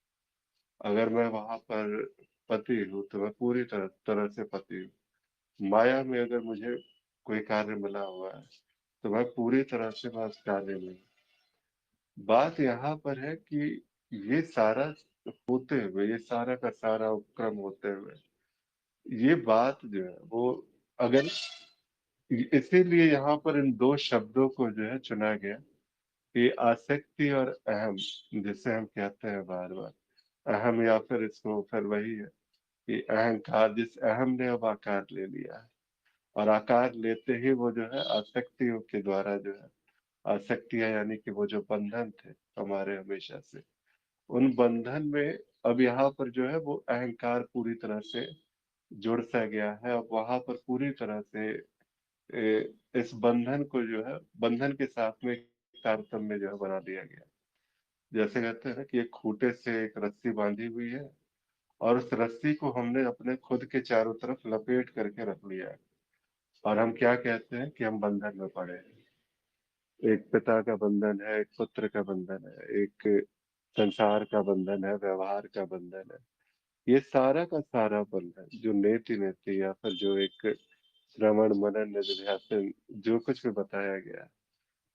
अगर मैं वहां पर पति हूँ तो मैं पूरी तरह से पति हूँ। माया में अगर मुझे कोई कार्य मिला हुआ है तो मैं पूरी तरह से मैं उस कार्य में हूँ। बात यहाँ पर है कि ये सारा होते हुए, ये सारा का सारा उपक्रम होते हुए, ये बात जो है वो, अगर इसीलिए यहाँ पर इन दो शब्दों को जो है चुना गया कि आसक्ति और अहम, जिसे हम कहते हैं बार बार अहम, या फिर इसको फिर वही है कि अहंकार, जिस अहम ने अब आकार ले लिया है, और आकार लेते ही वो जो है आसक्तियों के द्वारा जो है, आसक्तियां यानी कि वो जो बंधन थे हमारे हमेशा से, उन बंधन में अब यहाँ पर जो है वो अहंकार पूरी तरह से जुड़ सा गया है। अब वहां पर पूरी तरह से इस बंधन को जो है, बंधन के साथ में तारतम्य जो है बना दिया गया। जैसे कहते हैं ना कि एक खूंटे से एक रस्सी बांधी हुई है, और उस रस्सी को हमने अपने खुद के चारों तरफ लपेट करके रख लिया है, और हम क्या कहते हैं कि हम बंधन में पड़े हैं। एक पिता का बंधन है, एक पुत्र का बंधन है, एक संसार का बंधन है, व्यवहार का बंधन है। ये सारा का सारा बंधन जो नेति नेति या फिर जो एक श्रवण मनन निधिध्यासन जो कुछ भी बताया गया है,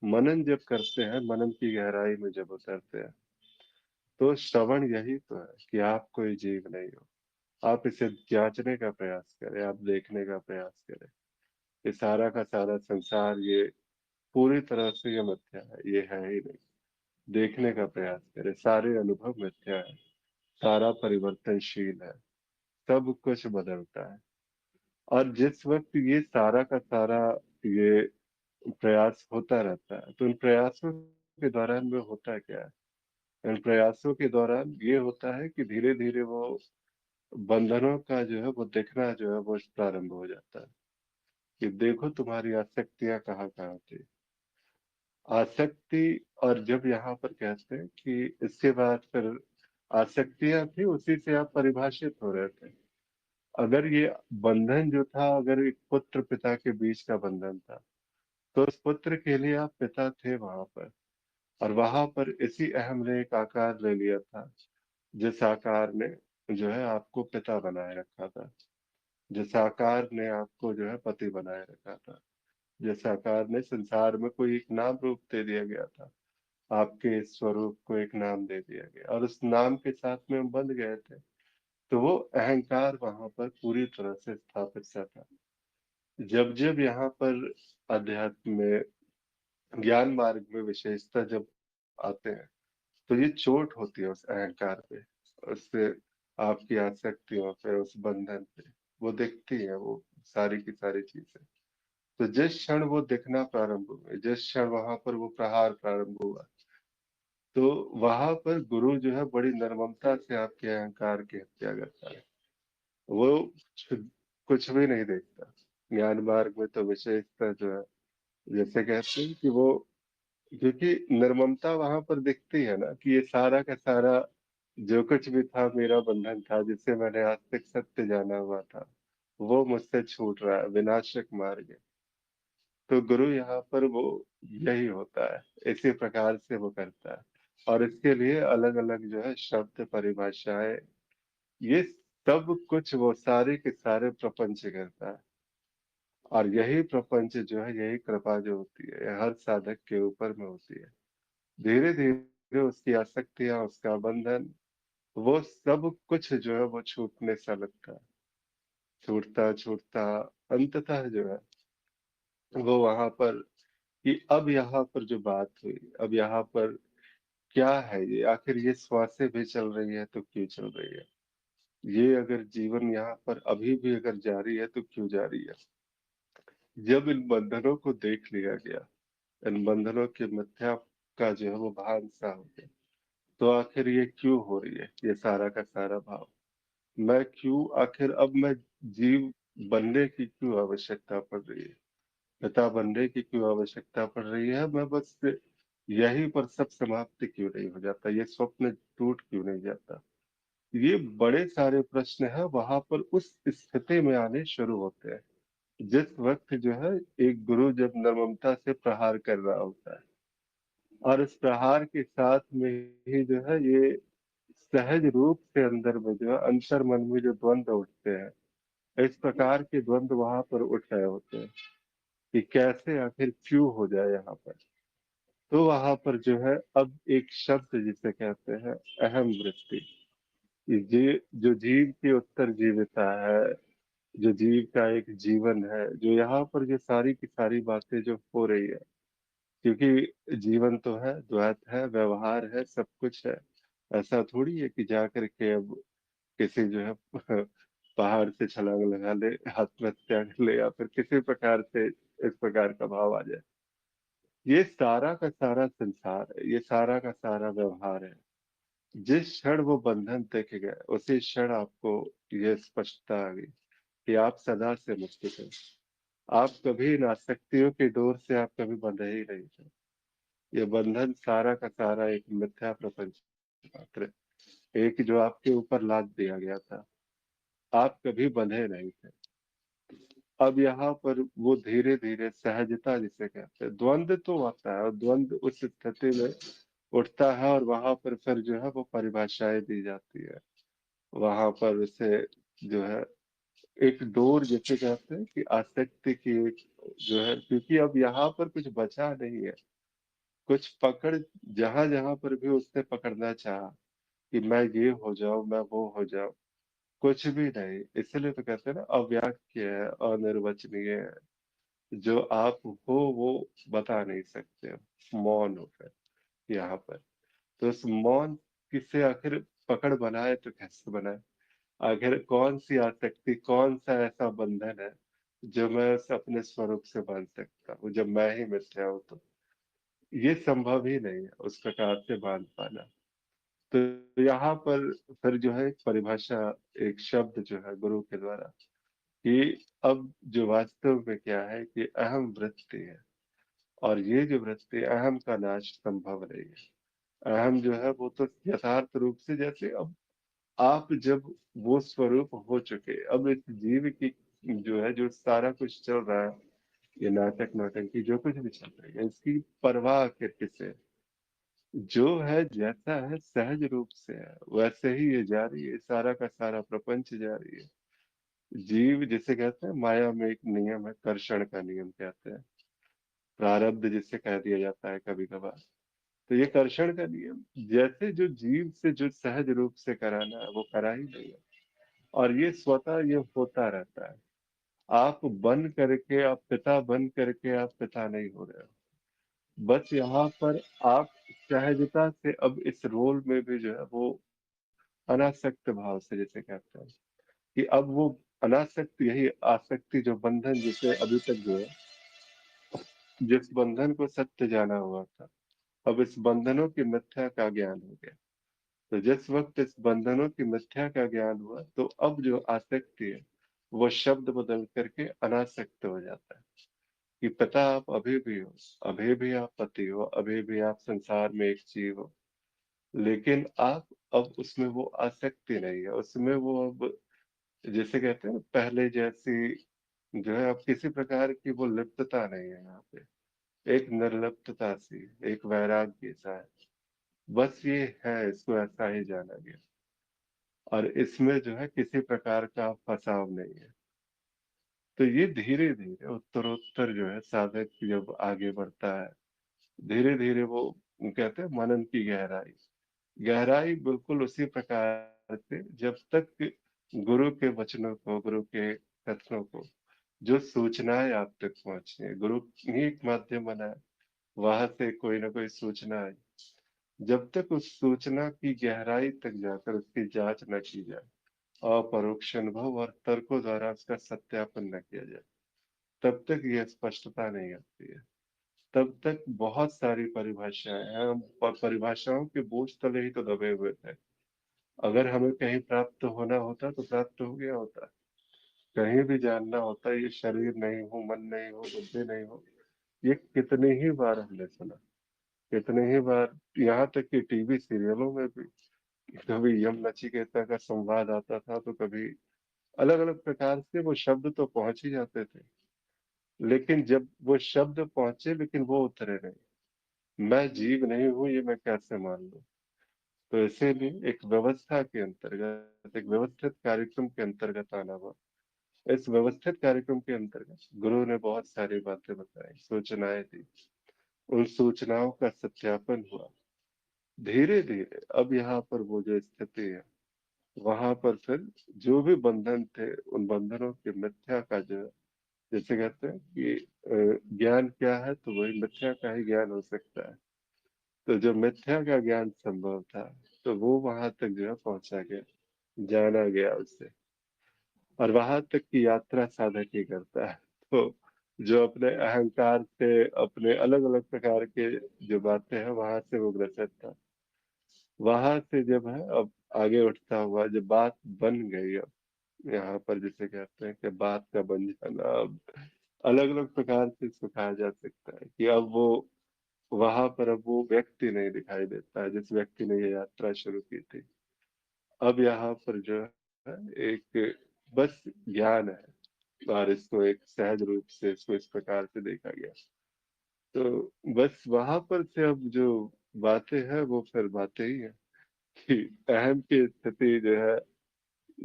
मनन जब करते हैं, मनन की गहराई में जब उतरते हैं, तो श्रवण यही तो है कि आप कोई जीव नहीं हो। आप इसे जांचने का प्रयास करें, आप देखने का प्रयास करें। ये सारा का सारा संसार ये पूरी तरह से ये मिथ्या है, ये है ही नहीं। देखने का प्रयास करें, सारे अनुभव मिथ्या है, सारा परिवर्तनशील है, सब कुछ बदलता है। और जिस वक्त ये सारा का सारा ये प्रयास होता रहता है, तो इन प्रयासों के दौरान में होता क्या है? इन प्रयासों के दौरान ये होता है कि धीरे धीरे वो बंधनों का जो है वो दिखना जो है वो प्रारंभ हो जाता है कि देखो तुम्हारी आसक्तियां कहाँ कहाँ थी। आसक्ति, और जब यहाँ पर कहते हैं कि इसके बाद फिर आसक्तियां थी, उसी से आप परिभाषित हो रहे थे। अगर ये बंधन जो था, अगर एक पुत्र पिता के बीच का बंधन था, तो उस पुत्र के लिए आप पिता थे वहां पर, और वहां पर इसी अहम ने एक आकार ले लिया था, जिस आकार ने जो है आपको पिता बनाए रखा था, जिस आकार ने आपको जो है पति बनाए रखा था, जिस आकार ने संसार में कोई एक नाम रूप दे दिया गया था, आपके स्वरूप को एक नाम दे दिया गया, और उस नाम के साथ में हम बंध गए थे। तो वो अहंकार वहां पर पूरी तरह से स्थापित सा था। जब जब यहाँ पर अध्यात्म में, ज्ञान मार्ग में विशेषता जब आते हैं, तो ये चोट होती है उस अहंकार पे, उससे आपकी आसक्तियों पे, उस बंधन पे वो दिखती है, वो सारी की सारी चीजें। तो जिस क्षण वो दिखना प्रारंभ हुए, जिस क्षण वहां पर वो प्रहार प्रारंभ हुआ, तो वहां पर गुरु जो है बड़ी निर्ममता से आपके अहंकार की हत्या करता है। वो कुछ भी नहीं देखता। ज्ञान मार्ग में तो विशेषता जो है, जैसे कहते हैं कि वो, क्योंकि निर्ममता वहां पर दिखती है ना कि ये सारा का सारा जो कुछ भी था मेरा बंधन था, जिससे मैंने आज तक सत्य जाना हुआ था, वो मुझसे छूट रहा है, विनाशक मार्ग है। तो गुरु यहाँ पर वो यही होता है, इसी प्रकार से वो करता है। और इसके लिए अलग अलग जो है शब्द, परिभाषाएं, ये सब कुछ वो सारे के सारे प्रपंच करता है। और यही प्रपंच जो है, यही कृपा जो होती है, ये हर साधक के ऊपर में होती है। धीरे धीरे उसकी आसक्तियां, उसका बंधन, वो सब कुछ जो है वो छूटने सा लगता है। छूटता छूटता अंततः जो है वो वहां पर, कि अब यहाँ पर जो बात हुई, अब यहाँ पर क्या है, ये आखिर ये श्वासें भी चल रही है तो क्यों चल रही है? ये अगर जीवन यहाँ पर अभी भी अगर जारी है तो क्यों जारी है? जब इन बंधनों को देख लिया गया, इन बंधनों के मिथ्या का जो है वो भान सा हो गया, तो आखिर ये क्यों हो रही है, ये सारा का सारा भाव? मैं क्यों, आखिर अब मैं जीव बनने की क्यों आवश्यकता पड़ रही है? पिता बनने की क्यों आवश्यकता पड़ रही है? मैं बस यहीं पर सब समाप्त क्यों नहीं हो जाता? ये स्वप्न टूट क्यों नहीं जाता? ये बड़े सारे प्रश्न है वहां पर उस स्थिति में आने शुरू होते हैं, जिस वक्त जो है एक गुरु जब निर्ममता से प्रहार कर रहा होता है। और इस प्रहार के साथ में ही जो है ये सहज रूप से अंदर में जो है अंतर मन में जो द्वंद्व उठते हैं, इस प्रकार के द्वंद्व वहां पर उठ रहे होते हैं कि कैसे आखिर क्यों हो जाए यहाँ पर। तो वहां पर जो है अब एक शब्द जिसे कहते हैं अहम वृत्ति, ये जो जीव की उत्तर जीविता है, जो जीव का एक जीवन है, जो यहाँ पर जो सारी की सारी बातें जो हो रही है, क्योंकि जीवन तो है, द्वैत है, व्यवहार है, सब कुछ है। ऐसा थोड़ी है कि जा करके अब किसी जो है पहाड़ से छलांग लगा ले, आत्महत्या कर ले, या फिर किसी प्रकार से इस प्रकार का भाव आ जाए। ये सारा का सारा संसार है, ये सारा का सारा व्यवहार है। जिस क्षण वो बंधन देखे गए उसी क्षण आपको ये स्पष्टता आ गई कि आप सदा से मुक्त थे। आप कभी इन आसक्तियों की डोर से आप कभी बंधे ही नहीं थे। ये बंधन सारा का सारा एक मिथ्या प्रपंच मात्र है, एक जो आपके ऊपर लाद दिया गया था। आप कभी बंधे नहीं थे। अब यहाँ पर वो धीरे धीरे सहजता जिसे कहते हैं, द्वंद्व तो आता है और द्वंद्व उस स्थिति में उठता है और वहां पर फिर जो है वो परिभाषाएं दी जाती है। वहां पर उसे जो है एक डोर जिसे कहते हैं कि आसक्ति की एक जो है, क्योंकि अब यहाँ पर कुछ बचा नहीं है। कुछ पकड़, जहां जहां पर भी उसने पकड़ना चाहा कि मैं ये हो जाऊं, मैं वो हो जाऊं, कुछ भी नहीं। इसलिए तो कहते हैं ना, अव्याख्य है, अनिर्वचनीय है। जो आप हो वो बता नहीं सकते हो, मौन हो फिर यहाँ पर। तो इस मौन किससे आखिर पकड़ बनाए तो कैसे बनाए? आखिर कौन सी आसक्ति, कौन सा ऐसा बंधन है जो मैं उस अपने स्वरूप से बांध सकता हूँ, जब मैं ही मिथ्या हूं? तो ये संभव ही नहीं है उस प्रकार से बांध पाना। तो यहाँ पर फिर जो है एक परिभाषा, एक शब्द जो है गुरु के द्वारा, कि अब जो वास्तव में क्या है कि अहम वृत्ति है, और ये जो वृत्ति अहम का नाश संभव नहीं है। अहम जो है वो तो यथार्थ रूप से, जैसे अब आप जब वो स्वरूप हो चुके, अब इस जीव की जो है, जो सारा कुछ चल रहा है, ये नाटक नौटंकी जो कुछ भी चल रही है, इसकी परवाह आखिर किसे है? जो है जैसा है सहज रूप से है वैसे ही ये जारी है, सारा का सारा प्रपंच जारी है। जीव जिसे कहते हैं, माया में एक नियम है, कर्षण का नियम कहते हैं, प्रारब्ध जिसे कह दिया जाता है कभी कभार। तो ये कर्षण का नियम जैसे जो जीव से जो सहज रूप से कराना है वो करा ही नहीं है, और ये स्वतः ये होता रहता है। आप बन करके, आप पिता बन करके आप पिता नहीं हो रहे हो। बस यहाँ पर आप सहजता से अब इस रोल में भी जो है वो अनासक्त भाव से, जिसे कहते हैं कि अब वो अनासक्त, यही आसक्ति जो बंधन जिसे अभी तक जो है, जिस बंधन को सत्य जाना हुआ था, अब इस बंधनों की मिथ्या का ज्ञान हो गया। तो जिस वक्त इस बंधनों की मिथ्या का ज्ञान हुआ, तो अब जो आसक्ति है वो शब्द बदल करके अनासक्त हो जाता है कि पिता आप अभी भी हो, अभी भी आप पति हो, अभी भी आप संसार में एक जीव हो, लेकिन आप अब उसमें वो आसक्ति नहीं है, उसमें वो अब जिसे कहते हैं ना, पहले जैसी जो है, अब किसी प्रकार की वो लिप्तता नहीं है यहाँ पे। एक निर्लिप्तता सी, एक वैराग्य सा है। बस ये है, इसको ऐसा ही जाना गया, और इसमें जो है किसी प्रकार का फंसाव नहीं है। तो ये धीरे धीरे उत्तरोत्तर जो है साधक जब आगे बढ़ता है, धीरे धीरे वो कहते हैं मनन की गहराई, गहराई बिल्कुल उसी प्रकार से, जब तक गुरु के वचनों को, गुरु के कथनों को, जो सूचनाएं आप तक पहुंचे, गुरु ही एक माध्यम बना है, वहां से कोई ना कोई सूचना आई, जब तक उस सूचना की गहराई तक जाकर उसकी जांच न की जाए, अपरोक्ष अनुभव और तर्कों द्वारा उसका सत्यापन न किया जाए, तब तक यह स्पष्टता नहीं आती है। तब तक बहुत सारी परिभाषाएं हैं, हम परिभाषाओं के बोझ तले ही तो दबे हुए थे। अगर हमें कहीं प्राप्त होना होता तो प्राप्त हो गया होता। कहीं भी जानना होता, ये शरीर नहीं हो, मन नहीं हो, बुद्धि नहीं हो, ये कितनी ही बार हमने सुना, कितने ही बार, यहाँ तक कि टीवी सीरियलों में भी कभी यम नचिकेता का संवाद आता था, तो कभी अलग अलग प्रकार से वो शब्द तो पहुंच ही जाते थे, लेकिन जब वो शब्द पहुंचे लेकिन वो उतरे नहीं। मैं जीव नहीं हूँ ये मैं कैसे मान लूं। तो इसीलिए एक व्यवस्था के अंतर्गत, एक व्यवस्थित कार्यक्रम के अंतर्गत आना हुआ। इस व्यवस्थित कार्यक्रम के अंतर्गत गुरु ने बहुत सारी बातें बताई, सूचनाएं दी। उन सूचनाओं का सत्यापन हुआ। धीरे धीरे अब यहाँ पर वो जो स्थिति है, वहां पर फिर जो भी बंधन थे, उन बंधनों की मिथ्या का जो है, जैसे कहते हैं कि ज्ञान क्या है, तो वही मिथ्या का ही ज्ञान हो सकता है। तो जो मिथ्या का ज्ञान संभव था, तो वो वहां तक जो है पहुंचा गया, जाना गया उससे। और वहां तक की यात्रा साधक ही करता है। तो जो अपने अहंकार से, अपने अलग अलग प्रकार के जो बातें हैं, वहां से वो ग्रसित था। वहां से जब है अब आगे उठता हुआ, जब बात बन गई, अब यहाँ पर जिसे कहते हैं कि बात का बन जाना, अब अलग अलग प्रकार से इसको कहा जा सकता है कि अब वो वहां पर अब वो व्यक्ति नहीं दिखाई देता है जिस व्यक्ति ने ये यात्रा शुरू की थी। अब यहाँ पर जो है एक बस ज्ञान है, और इसको एक सहज रूप से इसको इस प्रकार से देखा गया। तो बस वहां पर से अब जो बातें हैं वो फिर बातें ही है कि अहम की स्थिति जो है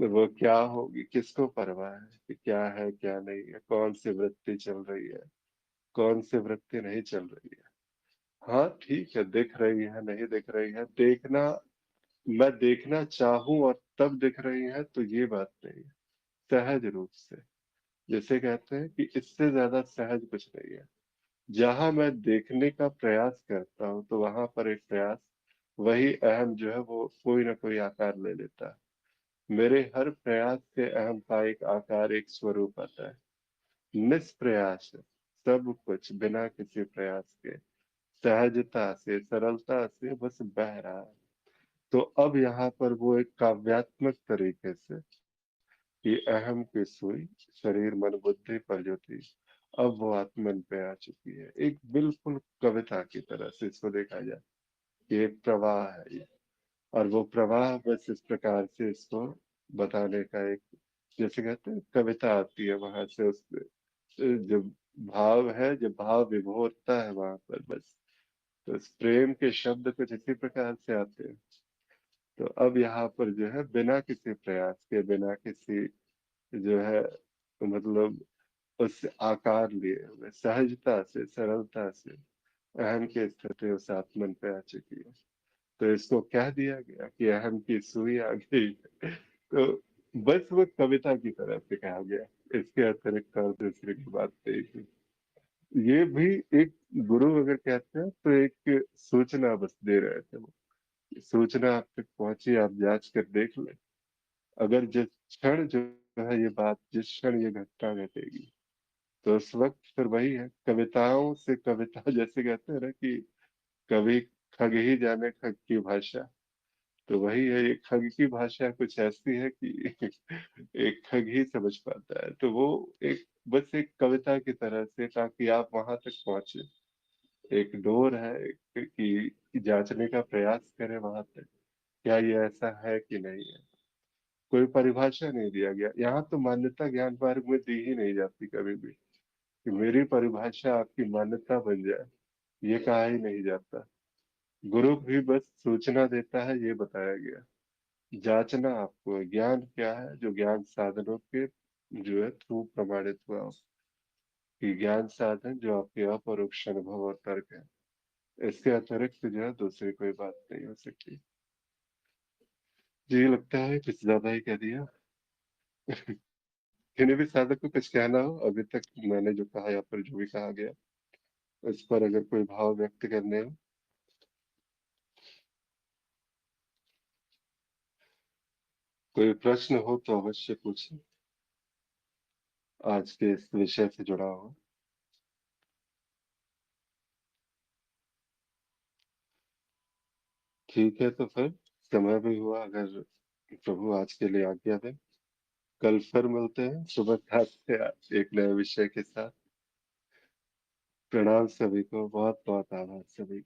वो क्या होगी, किसको परवाह है कि क्या है क्या नहीं है, कौन सी वृत्ति चल रही है, कौन सी वृत्ति नहीं चल रही है। हाँ ठीक है, दिख रही है नहीं दिख रही है, देखना, मैं देखना चाहूं और तब दिख रही है, तो ये बात नहीं है। सहज रूप से, जैसे कहते हैं कि इससे ज्यादा सहज कुछ नहीं है। जहां मैं देखने का प्रयास करता हूँ, तो वहां पर एक प्रयास, वही अहम जो है वो कोई ना कोई आकार ले लेता है। मेरे हर प्रयास से अहम का एक आकार, एक स्वरूप आता है। निष्प्रयास है, सब कुछ बिना किसी प्रयास के, सहजता से, सरलता से बस बह रहा है। तो अब यहाँ पर वो एक काव्यात्मक तरीके से कि अहम की सुई शरीर मन बुद्धि पर जो थी, अब वो आत्मन पे आ चुकी है। एक बिल्कुल कविता की तरह से इसको देखा जाए कि एक प्रवाह है ये, और वो प्रवाह बस इस प्रकार से इसको बताने का एक, जैसे कहते हैं कविता आती है वहां से, उस जो भाव है, जो भाव विभोरता है वहां पर बस। तो इस प्रेम के शब्द कुछ इसी प्रकार से आते हैं। तो अब यहाँ पर जो है बिना किसी प्रयास के, बिना किसी जो है मतलब उस आकार लिए हुए, सहजता से, सरलता से अहम की स्थिति उस आत्मन पे आ चुकी है। तो इसको कह दिया गया कि अहम की सुई आ गई। तो बस वो कविता की तरह से कहा गया, इसके अतिरिक्त और दूसरी की बात नहीं थी। ये भी एक गुरु अगर कहते हैं तो एक सूचना बस दे रहे थे वो। सूचना आप तक पहुंची, आप जांच कर देख लें। अगर जिस क्षण जो है ये बात, जिस क्षण ये घटना घटेगी, तो उस वक्त फिर वही है, कविताओं से कविता जैसे कहते हैं ना कि कवि खग ही जाने खग की भाषा। तो वही है, ये खग की भाषा कुछ ऐसी है कि एक खग ही समझ पाता है। तो वो एक बस एक कविता की तरह से, ताकि आप वहां तक पहुंचे, एक डोर है कि जांचने का प्रयास करें वहां तक, क्या ये ऐसा है कि नहीं है। कोई परिभाषा नहीं दिया गया यहाँ, तो मान्यता ज्ञान मार्ग में दी ही नहीं जाती कभी भी कि मेरी परिभाषा आपकी मान्यता बन जाए, ये कहा ही नहीं जाता। गुरु भी बस सूचना देता है, ये बताया गया। जांचना आपको है, ज्ञान क्या है, जो ज्ञान साधनों के जो है थ्रू प्रमाणित हुआ हो, कि ज्ञान साधन जो आपके अपरोक्ष अनुभव और तर्क है, इसके अतिरिक्त जो है दूसरी कोई बात नहीं हो सकती। जी लगता है कुछ ज्यादा ही कह दिया। जिन्हें भी साधक को कुछ कहना हो, अभी तक मैंने जो कहा या फिर जो भी कहा गया, इस पर अगर कोई भाव व्यक्त करने हो। कोई प्रश्न हो तो अवश्य पूछें, आज के इस विषय से जुड़ा हो। ठीक है, तो फिर समय भी हुआ, अगर प्रभु आज के लिए आज्ञा दें, कल फिर मिलते हैं सुबह 7 से एक नए विषय के साथ। प्रणाम सभी को, बहुत बहुत आभार सभी का।